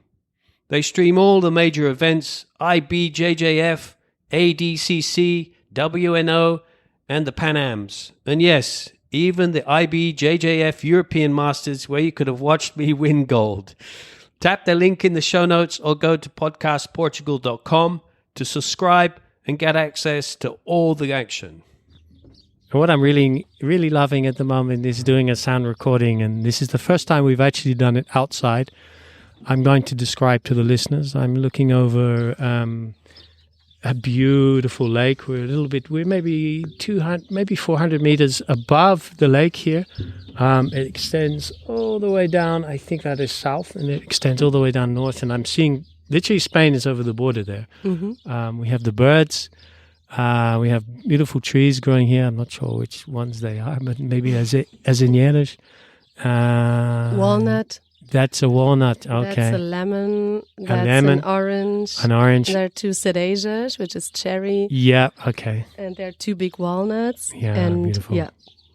They stream all the major events, IBJJF, ADCC, WNO, and the Pan Ams. And yes, even the IBJJF European Masters, where you could have watched me win gold. Tap the link in the show notes or go to podcastportugal.com to subscribe and get access to all the action. And what I'm really, really loving at the moment is doing a sound recording, and this is the first time we've actually done it outside. I'm going to describe to the listeners. I'm looking over a beautiful lake. We're maybe 200, maybe 400 meters above the lake here. It extends all the way down. I think that is south, and it extends all the way down north. And I'm seeing literally Spain is over the border there. We have the birds. We have beautiful trees growing here. I'm not sure which ones they are, but maybe azeñeras. Walnut. That's a walnut. Okay. That's a lemon. That's an orange. An orange. There are two cerejas, which is cherry. Yeah. Okay. And there are two big walnuts. Yeah. And beautiful. Yeah.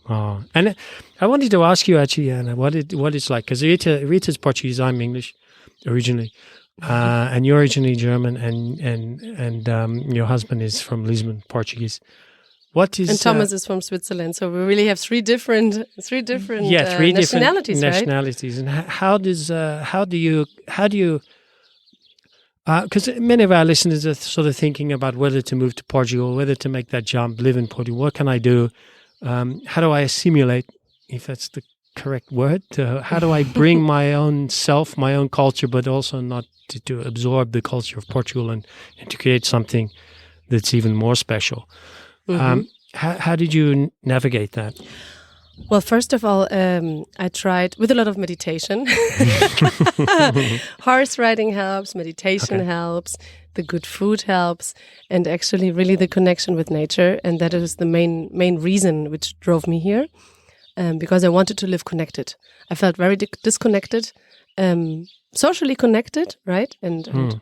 Oh, and I wanted to ask you actually, Anna, what it's like, because Rita's Portuguese, I'm English originally. And you're originally German, and your husband is from Lisbon, Portuguese. What is and Thomas is from Switzerland, so we really have three different nationalities, right? Nationalities. And how do you because many of our listeners are sort of thinking about whether to move to Portugal, whether to make that jump, live in Portugal. What can I do? How do I assimilate, if that's the correct word? How do I bring my own self, my own culture, but also not to absorb the culture of Portugal and to create something that's even more special? How did you navigate that? Well, first of all, I tried with a lot of meditation. Horse riding helps, meditation helps, the good food helps, and actually really the connection with nature. And that is the main reason which drove me here, because I wanted to live connected. I felt very disconnected, socially connected, right? And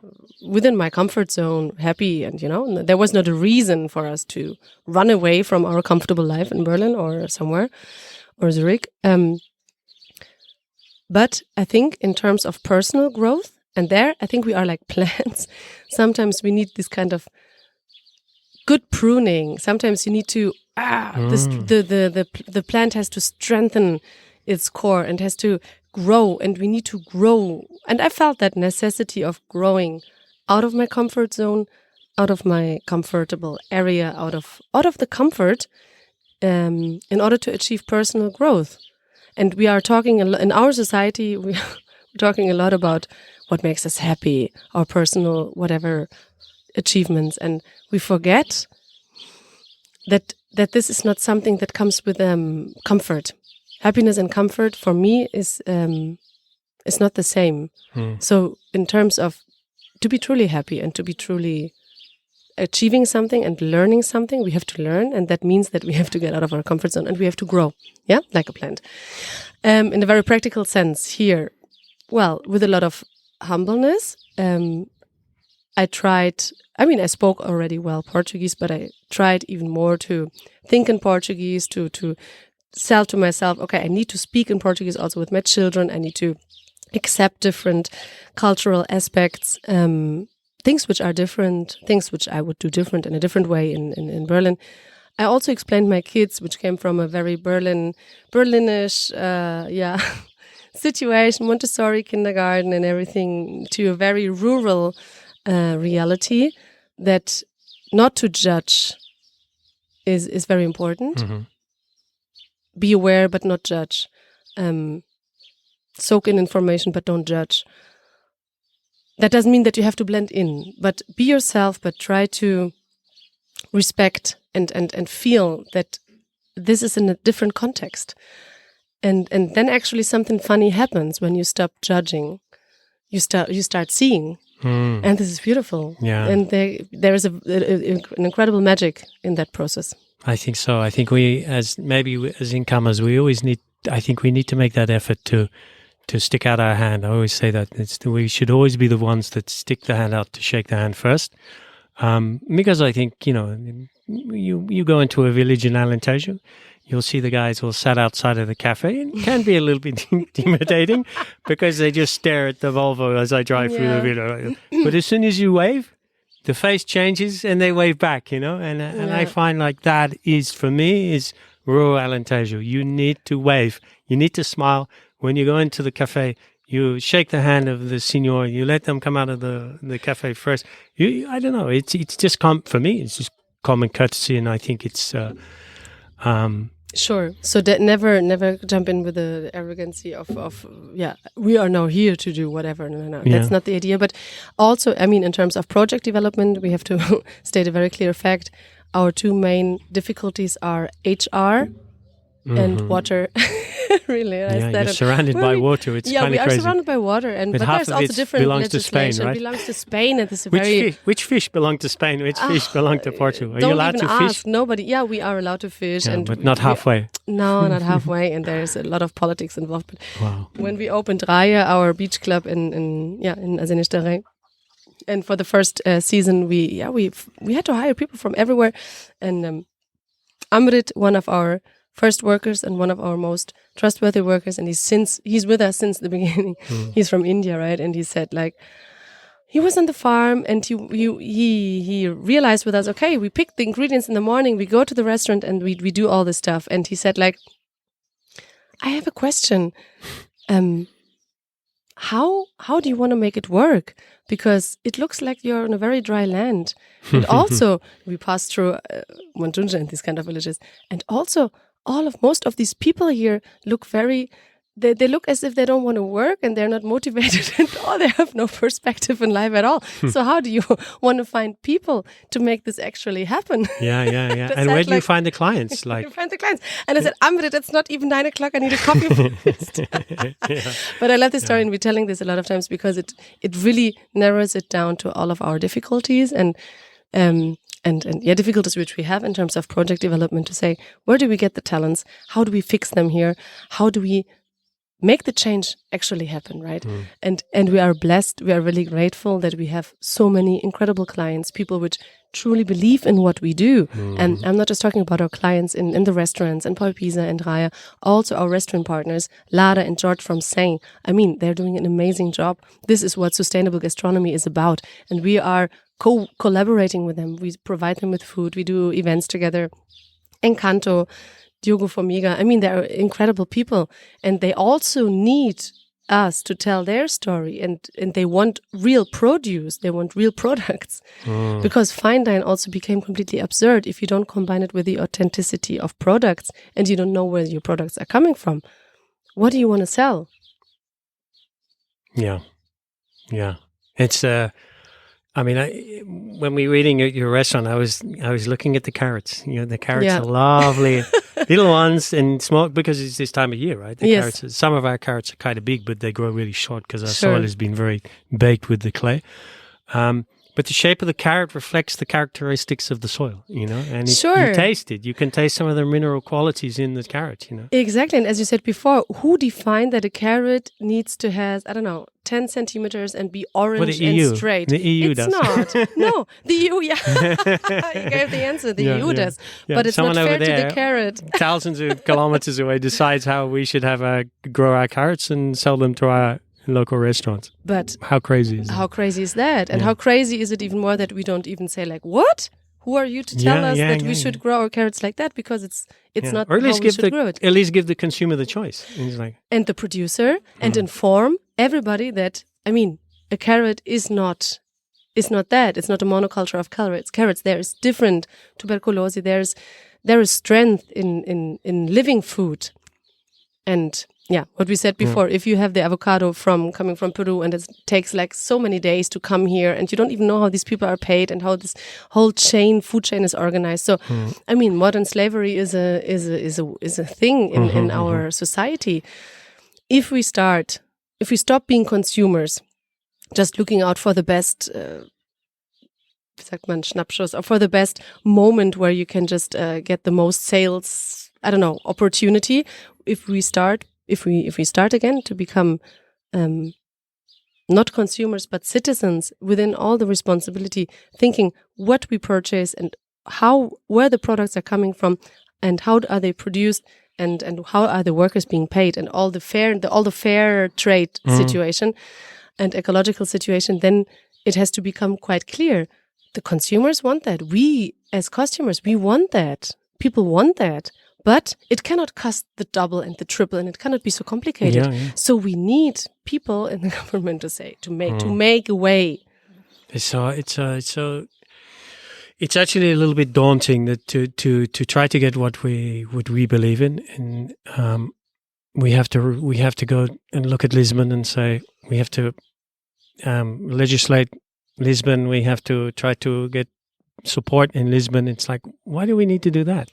within my comfort zone, happy. And, there was not a reason for us to run away from our comfortable life in Berlin or somewhere, or Zurich. But I think in terms of personal growth, and there I think we are like plants. Sometimes we need this kind of good pruning. Sometimes you need to the plant has to strengthen its core and has to grow, and we need to grow. And I felt that necessity of growing out of my comfort zone, out of my comfortable area, out of the comfort, in order to achieve personal growth. And we are talking in our society, we're talking a lot about what makes us happy, our personal whatever achievements, and we forget that this is not something that comes with comfort. Happiness and comfort for me is not the same. So in terms of to be truly happy and to be truly achieving something and learning something, we have to learn, and that means that we have to get out of our comfort zone and we have to grow, like a plant. In a very practical sense here, well, with a lot of humbleness, I spoke already well Portuguese, but I tried even more to think in Portuguese, to sell to myself, okay, I need to speak in Portuguese also with my children. I need to accept different cultural aspects, things which are different, things which I would do different in a different way in Berlin. I also explained my kids, which came from a very Berlinish, situation, Montessori kindergarten and everything, to a very rural reality, that not to judge is very important. Mm-hmm. Be aware but not judge. Soak in information but don't judge. That doesn't mean that you have to blend in, but be yourself, but try to respect and feel that this is in a different context. And then actually something funny happens when you stop judging. You start seeing. And this is beautiful. Yeah. And there is an incredible magic in that process. I think so. I think we, as incomers, we need to make that effort to stick out our hand. I always say that we should always be the ones that stick the hand out to shake the hand first. Because I think, you go into a village in Alentejo, you'll see the guys all sat outside of the cafe, and it can be a little bit intimidating because they just stare at the Volvo as I drive through the village. But as soon as you wave, the face changes and they wave back, and I find like that is, for me, is rural Alentejo. You need to wave. You need to smile. When you go into the cafe, you shake the hand of the signor. You let them come out of the cafe first. I don't know. It's just for me. It's just common courtesy, and I think it's sure. So that never jump in with the arrogancy of we are now here to do whatever. No. That's not the idea. But also, in terms of project development, we have to state a very clear fact. Our two main difficulties are HR and water. Realize that. You're surrounded by water. It's kind of crazy. Yeah, we are surrounded by water, but there's also different legislation. Spain, right? Belongs to Spain, and it's which fish belong to Spain? Which fish belong to Portugal? Are you allowed to fish? Nobody. Yeah, we are allowed to fish, but not halfway. No, not halfway, and there's a lot of politics involved. But when we opened Raya, our beach club in Terramay, and for the first season, we had to hire people from everywhere, and Arid, one of our first workers and one of our most trustworthy workers, and he's with us since the beginning. He's from India, right? And he said, he was on the farm, and he realized with us, okay, we pick the ingredients in the morning, we go to the restaurant, and we do all this stuff. And he said, I have a question. How do you want to make it work? Because it looks like you're on a very dry land. And also, we pass through Montunja and these kind of villages, and also most of these people here look very they look as if they don't want to work and they're not motivated and they have no perspective in life at all. So how do you want to find people to make this actually happen? Yeah. And where do you find the clients? You find the clients. And I said, Amrit, it's not even 9 o'clock. I need a coffee first. But I love this story, and we're telling this a lot of times because it really narrows it down to all of our difficulties and difficulties which we have in terms of project development, to say, where do we get the talents? How do we fix them here? How do we make the change actually happen, right? And we are blessed, we are really grateful that we have so many incredible clients, people which truly believe in what we do. And I'm not just talking about our clients in the restaurants, and Paul Pisa and Raya, also our restaurant partners, Lara and George from Seine. I mean, they're doing an amazing job. This is what sustainable gastronomy is about. And we are collaborating with them. We provide them with food. We do events together. Encanto, Diogo Formiga. I mean, they're incredible people, and they also need us to tell their story, and they want real produce. They want real products, because fine dine also became completely absurd if you don't combine it with the authenticity of products and you don't know where your products are coming from. What do you want to sell? Yeah. It's I mean, when we were eating at your restaurant, I was looking at the carrots. The carrots are lovely, little ones and small, because it's this time of year, right? Carrots. Some of our carrots are kind of big, but they grow really short because our soil has been very baked with the clay. But the shape of the carrot reflects the characteristics of the soil, and you taste it. You can taste some of the mineral qualities in the carrot, Exactly. And as you said before, who defined that a carrot needs to have, 10 centimeters and be orange and straight? The EU it's does. Not. No, the EU, you gave the answer. The EU does. Yeah. But it's Someone not fair over there, to the carrot. thousands of kilometers away, decides how we should grow our carrots and sell them to our local restaurants. But how crazy is that? How crazy is that? And how crazy is it even more that we don't even say, like, what? Who are you to tell us that we should grow our carrots like that? Because it's not or at least how we should grow it. At least give the consumer the choice. And the producer, and inform everybody that, a carrot is not that. It's not a monoculture of carrots. There is different tuberculosis. There is strength in living food. And what we said before, if you have the avocado coming from Peru, and it takes like so many days to come here, and you don't even know how these people are paid and how this whole food chain is organized. So, modern slavery is a thing in our society. If we stop being consumers, just looking out for the best, Schnappschuss, or for the best moment where you can just get the most sales, opportunity. If we start again to become not consumers but citizens within all the responsibility, thinking what we purchase and where the products are coming from, and how are they produced, and how are the workers being paid, and all the fair trade situation and ecological situation, then it has to become quite clear. The consumers want that. We as customers, we want that. People want that. But it cannot cost the double and the triple, and it cannot be so complicated. So we need people in the government to make a way. So it's actually a little bit daunting that to try to get what we believe in, and we have to go and look at Lisbon and say we have to legislate Lisbon. We have to try to get support in Lisbon. It's like, why do we need to do that?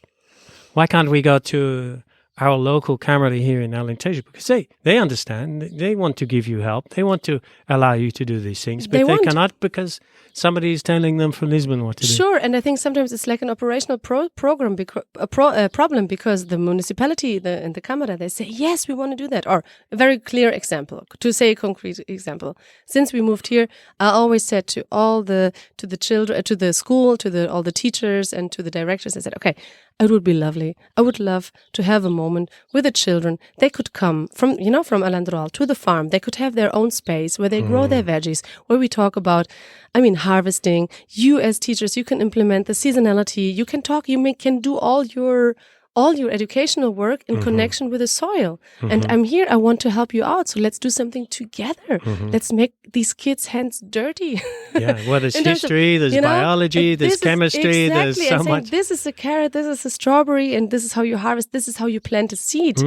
Why can't we go to our local camarada here in Alentejo? Because they understand. They want to give you help. They want to allow you to do these things. But they cannot because somebody is telling them from Lisbon what to do. Sure, and I think sometimes it's like an operational problem because the municipality and the Camara, they say, yes, we want to do that. Or a very clear example, to say a concrete example. Since we moved here, I always said to the children, to the school, to all the teachers and to the directors, I said, okay, it would be lovely. I would love to have a moment with the children. They could come from Alentejo to the farm. They could have their own space where they grow their veggies, where we talk about, harvesting. You as teachers, you can implement the seasonality. You can talk, can do all your all your educational work in connection with the soil. And I'm here, I want to help you out. So let's do something together. Let's make these kids' hands dirty. Well, there's history, there's biology, there's chemistry, there's so much. This is a carrot, this is a strawberry, and this is how you harvest, this is how you plant a seed.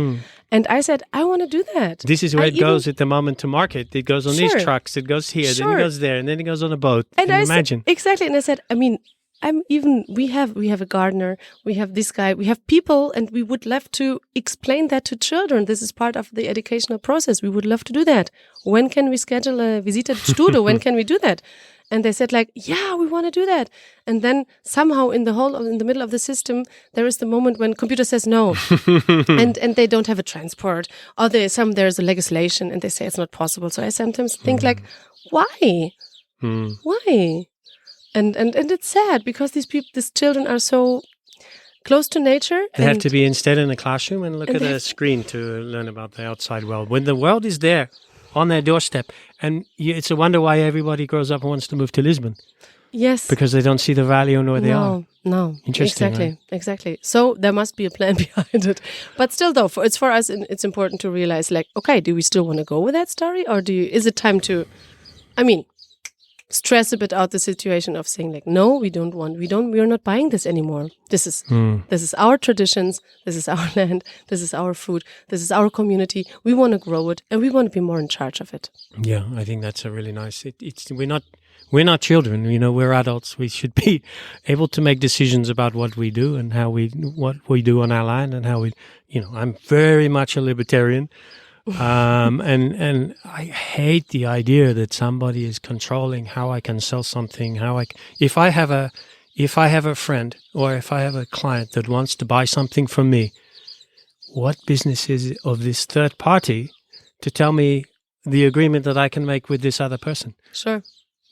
And I said, I want to do that. This is where it goes at the moment to market. It goes on these trucks, it goes here, then it goes there, and then it goes on a boat. And imagine. Exactly. And I said, we have a gardener, we have this guy, we have people, and we would love to explain that to children. This is part of the educational process. We would love to do that. When can we schedule a visita studio? When can we do that? And they said like, yeah, we want to do that. And then somehow in the middle of the system, there is the moment when computer says no, and they don't have a transport, or there's a legislation, and they say it's not possible. So I sometimes think like, why? Why? And it's sad because these children are so close to nature. They have to be instead in a classroom and look at a screen to learn about the outside world. When the world is there on their doorstep, and it's a wonder why everybody grows up and wants to move to Lisbon. Yes. Because they don't see the value in where they are. No. Interesting. Exactly. So there must be a plan behind it. But still though, for us, it's important to realize like, okay, do we still want to go with that story? Or is it time to, stress a bit out the situation of saying like, no, we are not buying this anymore. This is our traditions, this is our land, this is our food, this is our community. We want to grow it, and we want to be more in charge of it. Yeah, I think that's a really nice. We're not children, we're adults. We should be able to make decisions about what we do and what we do on our land, and how we, I'm very much a libertarian. And I hate the idea that somebody is controlling how I can sell something, if I have a friend or if I have a client that wants to buy something from me, what business is it of this third party to tell me the agreement that I can make with this other person? Sure.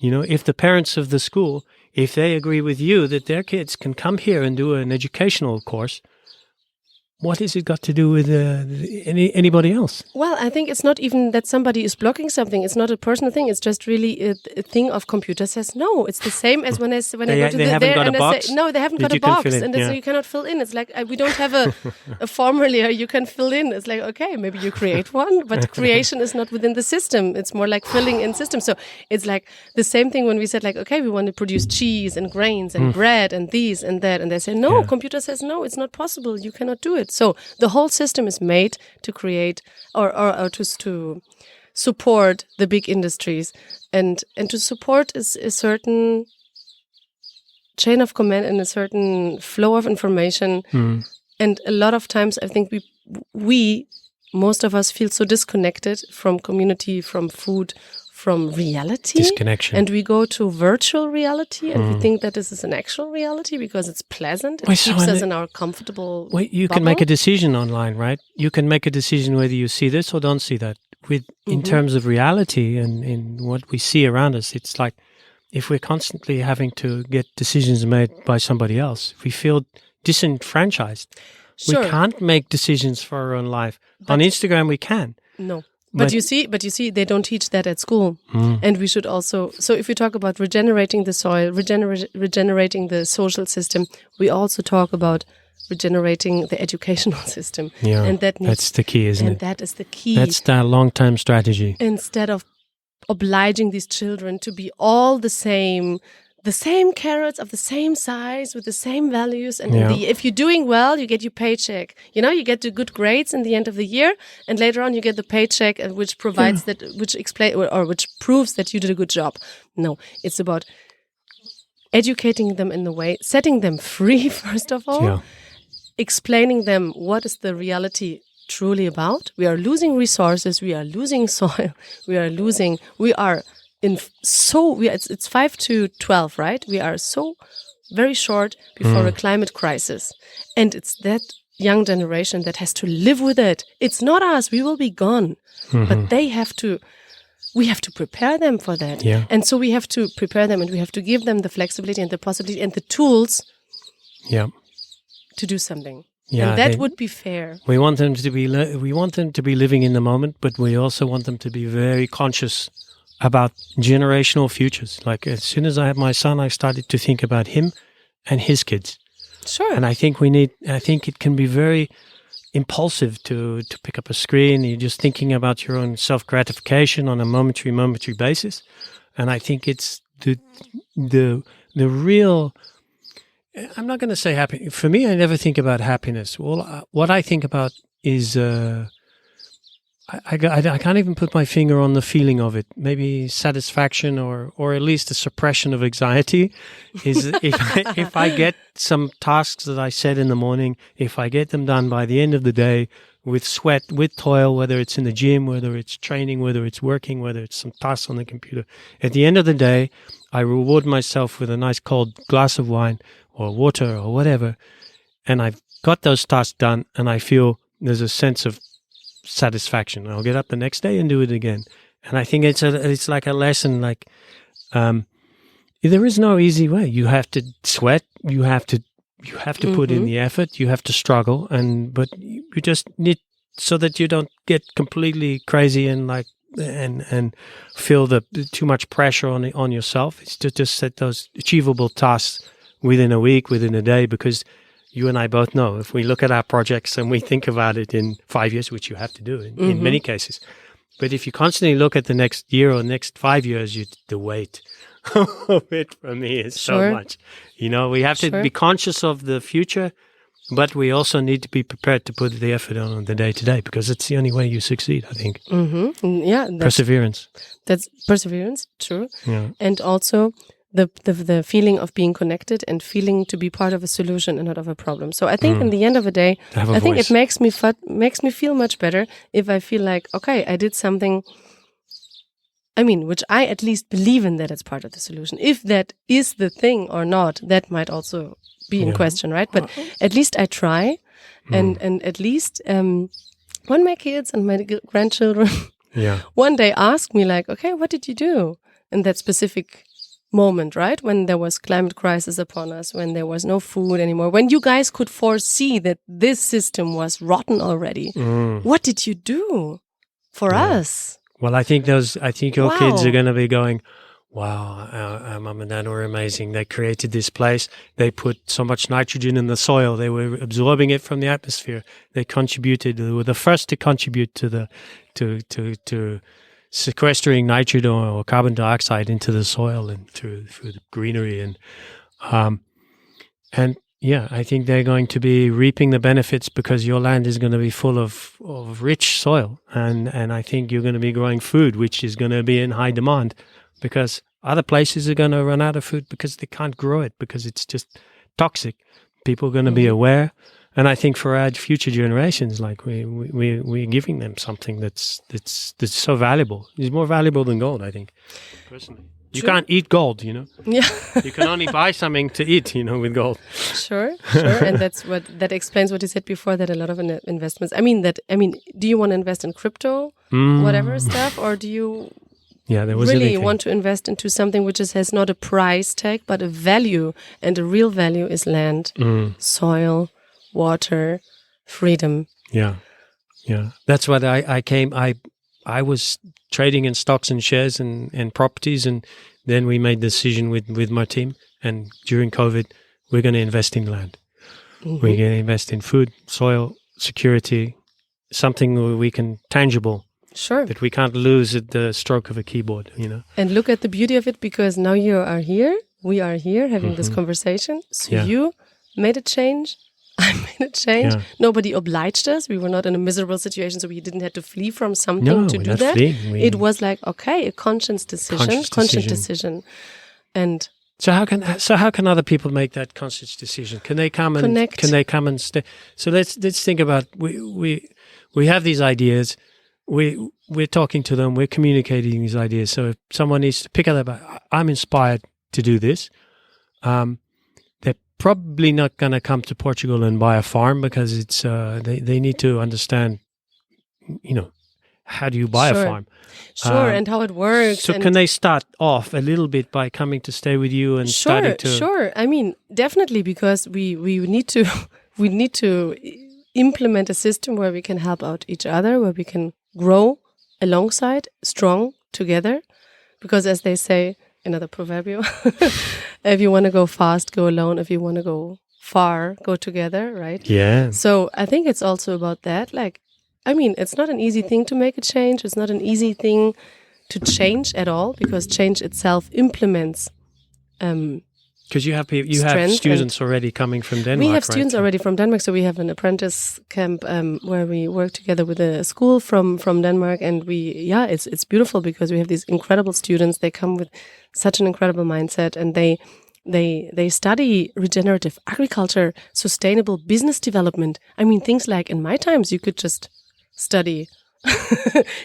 If the parents of the school, if they agree with you that their kids can come here and do an educational course, what has it got to do with anybody else? Well, I think it's not even that somebody is blocking something. It's not a personal thing. It's just really a thing of computer says no. It's the same as when I go to they haven't got a box? Say, no, they haven't got a box, and so you cannot fill in. It's like we don't have a formula you can fill in. It's like, okay, maybe you create one, but creation is not within the system. It's more like filling in system. So it's like the same thing when we said like, okay, we want to produce cheese and grains and bread and these and that, and they say no. Computer says no, it's not possible. You cannot do it. So the whole system is made to create or to support the big industries and to support a certain chain of command and a certain flow of information. And a lot of times I think we most of us feel so disconnected from community, from food, from reality. Disconnection. And we go to virtual reality, and we think that this is an actual reality because it's pleasant. It keeps us in our comfortable you bubble. Can make a decision online, right? You can make a decision whether you see this or don't see that. In terms of reality and in what we see around us, it's like if we're constantly having to get decisions made by somebody else, we feel disenfranchised. Sure. We can't make decisions for our own life. On Instagram, we can. No. But you see, they don't teach that at school. And we should also, so if we talk about regenerating the soil, regenerating the social system, we also talk about regenerating the educational system. Yeah, and that's the key, isn't it? And that is the key. That's the long-term strategy. Instead of obliging these children to be all the same carrots of the same size with the same values, and if you're doing well, you get your paycheck. You get the good grades in the end of the year, and later on you get the paycheck, which provides which proves that you did a good job. No, it's about educating them in the way, setting them free first of all, explaining them what is the reality truly about. We are losing resources, we are losing soil, it's 5 to 12, right? We are so very short before a climate crisis. And it's that young generation that has to live with it. It's not us, we will be gone. But we have to prepare them for that. Yeah. And so we have to prepare them, and we have to give them the flexibility and the possibility and the tools to do something. Yeah, and that would be fair. We want them to be living in the moment, but we also want them to be very conscious about generational futures. Like as soon as I had my son, I started to think about him and his kids. Sure. And I think it can be very impulsive to pick up a screen. You're just thinking about your own self-gratification on a momentary basis. And I think it's the real, I'm not going to say happy. For me, I never think about happiness. Well, what I think about is, I can't even put my finger on the feeling of it. Maybe satisfaction or at least a suppression of anxiety is if I get some tasks that I set in the morning, if I get them done by the end of the day with sweat, with toil, whether it's in the gym, whether it's training, whether it's working, whether it's some tasks on the computer. At the end of the day, I reward myself with a nice cold glass of wine or water or whatever. And I've got those tasks done and I feel there's a sense of satisfaction. I'll get up the next day and do it again. And I think it's like a lesson, like there is no easy way. You have to sweat, you have to put in the effort, you have to struggle, but you just need, so that you don't get completely crazy and feel the too much pressure on yourself. It's to just set those achievable tasks within a week, within a day, because you and I both know if we look at our projects and we think about it in 5 years, which you have to do in many cases. But if you constantly look at the next year or next 5 years, the weight of it for me is so much. We have to be conscious of the future, but we also need to be prepared to put the effort on the day to day, because it's the only way you succeed, I think. Yeah. Perseverance. That's perseverance, true. Yeah. And also the feeling of being connected and feeling to be part of a solution and not of a problem. So I think in the end of the day, I think it makes me feel much better if I feel like, okay, I did something, which I at least believe in, that it's part of the solution. If that is the thing or not, that might also be in question, right? But at least I try, and at least when my kids and my grandchildren one day ask me like, okay, what did you do in that specific moment, right? When there was climate crisis upon us, when there was no food anymore, when you guys could foresee that this system was rotten already. What did you do for us? Well, I think your kids are going to be going, wow, our mum and dad were amazing. They created this place. They put so much nitrogen in the soil. They were absorbing it from the atmosphere. They contributed. They were the first to contribute to sequestering nitrogen or carbon dioxide into the soil and through the greenery. And I think they're going to be reaping the benefits, because your land is going to be full of rich soil. And I think you're going to be growing food, which is going to be in high demand, because other places are going to run out of food because they can't grow it, because it's just toxic. People are going to be aware. And I think for our future generations, like we're giving them something that's so valuable. It's more valuable than gold, I think, personally. You can't eat gold, Yeah. You can only buy something to eat, with gold. Sure. And that explains what you said before, that a lot of investments. Do you want to invest in crypto, whatever stuff, or do you really want to invest into something which has not a price tag, but a value, and a real value is land, soil, water, freedom. Yeah. That's what I was trading in stocks and shares and properties, and then we made the decision with my team, and during COVID, we're going to invest in land. We're going to invest in food, soil, security, something we can tangible. Sure. That we can't lose at the stroke of a keyboard, And look at the beauty of it, because now you are here, we are here having this conversation. So you made a change. I made a change. Yeah. Nobody obliged us. We were not in a miserable situation, so we didn't have to flee from something to do that. It was like, okay, a conscious decision. And so how can other people make that conscious decision? Can they come and connect? Can they come and stay? So let's think about, we have these ideas. We're talking to them. We're communicating these ideas. So if someone needs to pick up, I'm inspired to do this. They're probably not going to come to Portugal and buy a farm, because it's they need to understand, how do you buy a farm? Sure, and how it works. So can they start off a little bit by coming to stay with you and starting to? Sure. Definitely, because we need to implement a system where we can help out each other, where we can grow alongside, strong together. Because as they say, another proverbial, if you want to go fast, go alone. If you want to go far go together, right? Yeah. So I think it's also about that. Like, I mean, it's not an easy thing to make a change. It's not an easy thing to change at all, because change itself implements Because you have strength students already coming from Denmark. we have students right? already from Denmark, so we have an apprentice camp where we work together with a school from Denmark, and it's beautiful because we have these incredible students. They come with such an incredible mindset, and they study regenerative agriculture, sustainable business development. I mean, things like in my times you could just study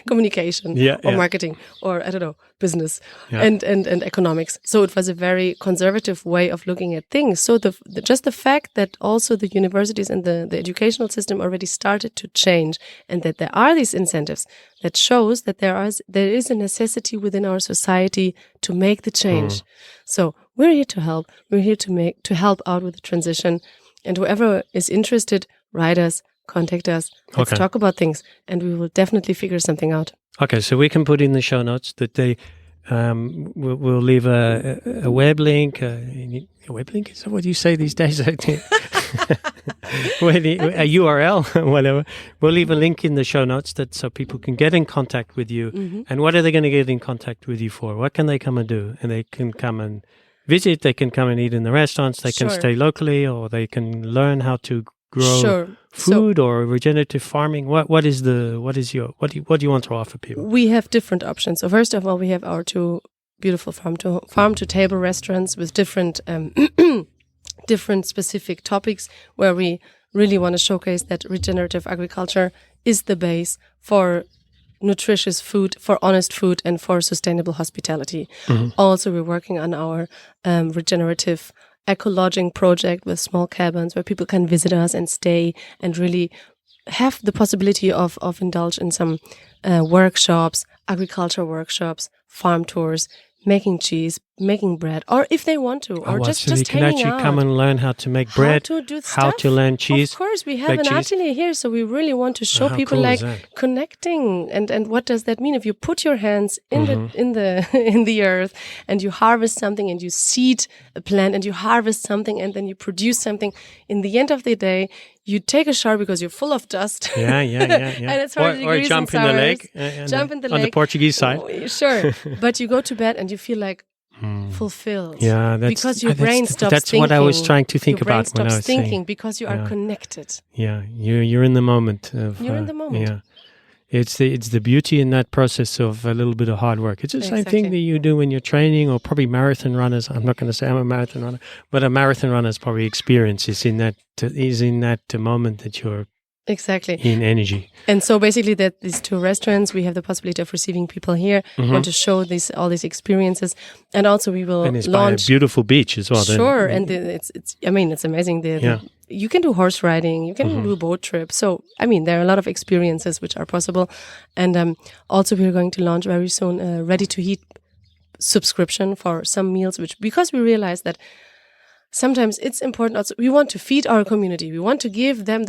communication or marketing or I don't know, business and economics. So it was a very conservative way of looking at things. So just the fact that also the universities and the educational system already started to change, and that there are these incentives, that shows that there is a necessity within our society to make the change. So we're here to help. We're here to help out with the transition. And whoever is interested, write us, contact us. Let's talk about things, and we will definitely figure something out. Okay, so we can put in the show notes that they we'll leave a web link. A web link, is that what you say these days? I think. A URL, whatever. We'll leave a link in the show notes so people can get in contact with you. And what are they going to get in contact with you for? What can they come and do? And they can come and visit. They can come and eat in the restaurants. They can stay locally, or they can learn how to grow food or regenerative farming. What do you want to offer people? We have different options. So first of all, we have our two beautiful farm to table restaurants with different different specific topics, where we really want to showcase that regenerative agriculture is the base for nutritious food, for honest food, and for sustainable hospitality. Also, we're working on our regenerative eco-lodging project with small cabins where people can visit us and stay and really have the possibility of indulge in some workshops, agriculture workshops, farm tours, making cheese, making bread, or if they want to, or just you can hanging actually out. Come and learn how to make bread, how to learn cheese. Of course, we have an atelier here, so we really want to show people connecting and what does that mean? If you put your hands in the earth and you harvest something and you seed a plant and you harvest something and then you produce something, in the end of the day, you take a shower because you're full of dust. Yeah. And it's 100 degrees or jump in the lake. On the Portuguese side. Oh, sure. But you go to bed and you feel like fulfilled. Yeah, because your brain stops that's thinking. That's what I was trying to think your brain about when I was stops thinking saying. Because you are connected. Yeah, you're in the moment. You're in the moment. Yeah. It's the beauty in that process of a little bit of hard work. It's the same thing that you do when you're training, or probably marathon runners. I'm not going to say I'm a marathon runner, but a marathon runner's probably experience is in that moment that you're in energy. And so basically that these two restaurants, we have the possibility of receiving people here, want to show all these experiences, and also we will and it's launch by a beautiful beach as well. Sure, and it's amazing. You can do horse riding, you can do boat trips. So there are a lot of experiences which are possible, and also we're going to launch very soon a ready-to-eat subscription for some meals, because we realize that sometimes it's important also. We want to feed our community. We want to give them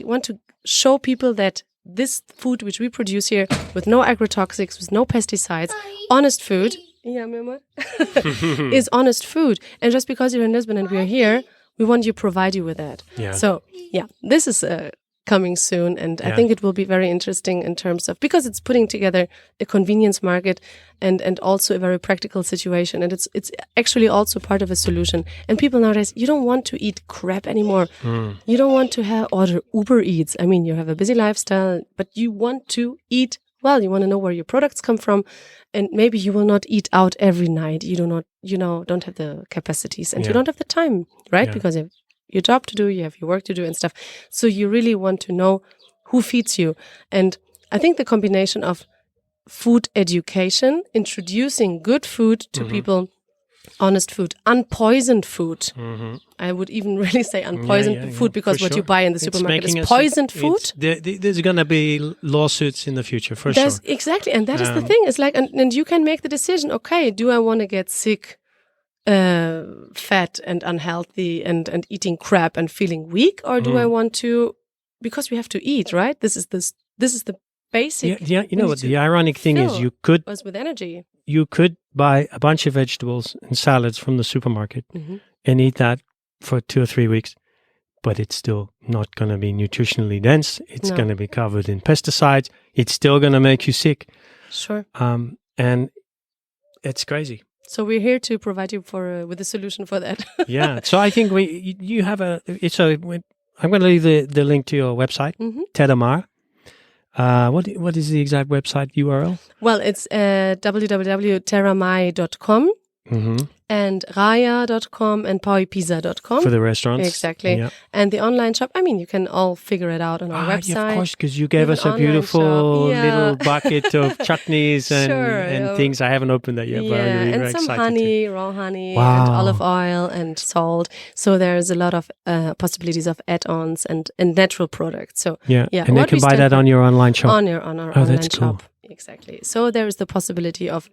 want to show people that this food which we produce here with no agrotoxics, with no pesticides, honest food. Yeah, Mama. is honest food. And just because you're in Lisbon and we're here, we want to provide you with that. Yeah. So, this is coming soon, and I think it will be very interesting in terms of, because it's putting together a convenience market and also a very practical situation, and it's actually also part of a solution. And people nowadays, you don't want to eat crap anymore. You don't want to order Uber Eats. You have a busy lifestyle, but you want to eat well. You want to know where your products come from, and maybe you will not eat out every night. You don't have the capacities, and you don't have the time, right? Yeah. Because you have your job to do, you have your work to do and stuff. So you really want to know who feeds you. And I think the combination of food education, introducing good food to people, honest food, unpoisoned food. I would even really say unpoisoned food, because what you buy in the supermarket is poisoned food. There's going to be lawsuits in the future, for sure. Exactly. And that is the thing. It's like, and you can make the decision, okay, do I want to get sick, fat and unhealthy and eating crap and feeling weak, or do I want to, because we have to eat, right? This is the basic. Yeah, you know what the ironic thing is, you could with energy. You could buy a bunch of vegetables and salads from the supermarket and eat that for 2 or 3 weeks, but it's still not going to be nutritionally dense. It's No. going to be covered in pesticides. It's still going to make you sick. Sure. And it's crazy. So we're here to provide you with a solution for that. Yeah. So I think you have I'm going to leave the link to your website, Terramay. What is the exact website URL? Well, it's www.terramay.com and raya.com and pauipisa.com. For the restaurants. Exactly. Yeah. And the online shop, I mean, you can all figure it out on our website. Yeah, of course, because you gave We us have a an online beautiful shop. Yeah. little bucket of chutneys and, Sure, things. I haven't opened that yet, but I'm really and very some excited. honey, raw honey, Wow. and olive oil and salt. So there's a lot of possibilities of add-ons and natural products. So Yeah, yeah, and they what can we buy stand that for- on your online shop. on our online that's cool. shop. Exactly. So there is the possibility of,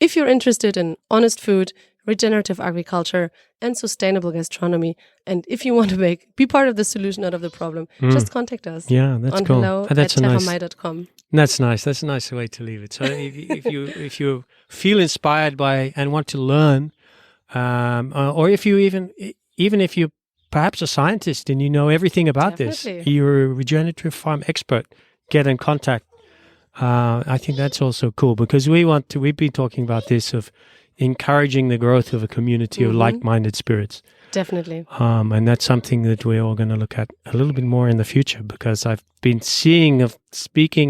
if you're interested in honest food, regenerative agriculture, and sustainable gastronomy, and if you want to be part of the solution, not of the problem, just contact us. Yeah, that's on cool. hello@terramay.com. That's nice. That's a nice way to leave it. So if you feel inspired by and want to learn, or if you even if you're perhaps a scientist and you know everything about this, Definitely. you're a regenerative farm expert, get in contact. I think that's also cool because we've been talking about this of encouraging the growth of a community of like-minded spirits. Definitely. And that's something that we're all going to look at a little bit more in the future because I've been speaking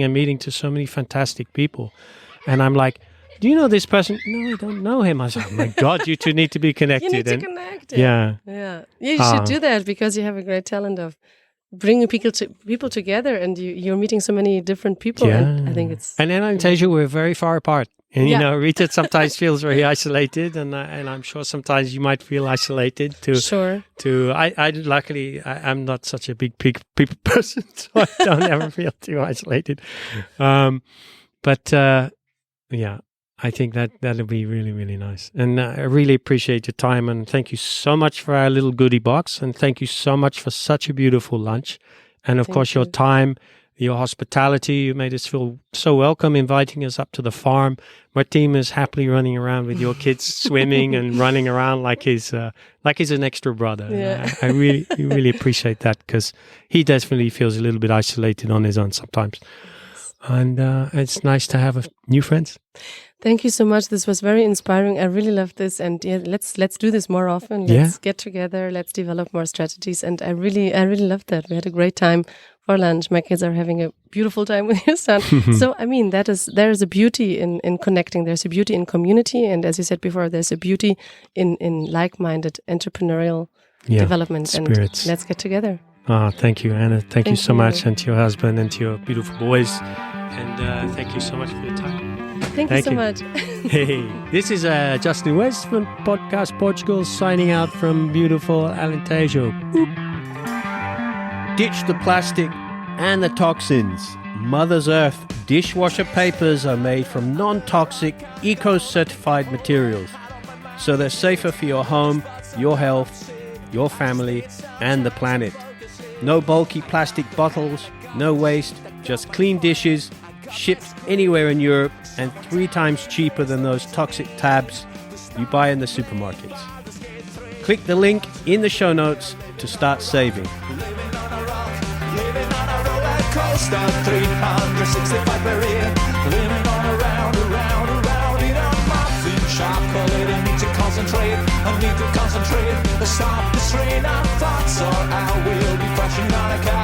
and meeting to so many fantastic people. And I'm like, do you know this person? No, I don't know him. I said, oh my God, you two need to be connected. You need to And- connect. Yeah. Yeah. You should do that because you have a great talent of bringing people together and you're meeting so many different people. Yeah. And I think it's... And in Alentejo, we're very far apart. And, Yeah. Rita sometimes feels very isolated. And I'm sure sometimes you might feel isolated too. Sure. Luckily, I'm not such a big people person, so I don't ever feel too isolated. Yeah, I think that'll be really, really nice. And I really appreciate your time. And thank you so much for our little goodie box. And thank you so much for such a beautiful lunch. And of course, your time, your hospitality. You made us feel so welcome, inviting us up to the farm. Martin is happily running around with your kids, swimming and running around like he's an extra brother. Yeah. I really appreciate that because he definitely feels a little bit isolated on his own sometimes. And it's nice to have new friends. Thank you so much. This was very inspiring. I really love this, and let's do this more often. Let's get together. Let's develop more strategies. And I really loved that. We had a great time for lunch. My kids are having a beautiful time with your son. So I mean, there is a beauty in connecting. There's a beauty in community, and as you said before, there's a beauty in like-minded entrepreneurial development. Spirits. And let's get together. Thank you, Anna. Thank you so you. much, and to your husband and to your beautiful boys. And thank you so much for your time. Thank you so much. Hey, this is Justin West from Podcast Portugal signing out from beautiful Alentejo. Boop. Ditch the plastic and the toxins. Mother's Earth dishwasher papers are made from non-toxic, eco-certified materials. So they're safer for your home, your health, your family, and the planet. No bulky plastic bottles, no waste, just clean dishes, shipped anywhere in Europe and 3 times cheaper than those toxic tabs you buy in the supermarkets. Click the link in the show notes to start saving. Living on a rock, living on a roller coaster, 365 per year. Living on around, eat a muffin, chocolate. I need to concentrate. Stop the strain of thoughts, or I will be crashing on a couch.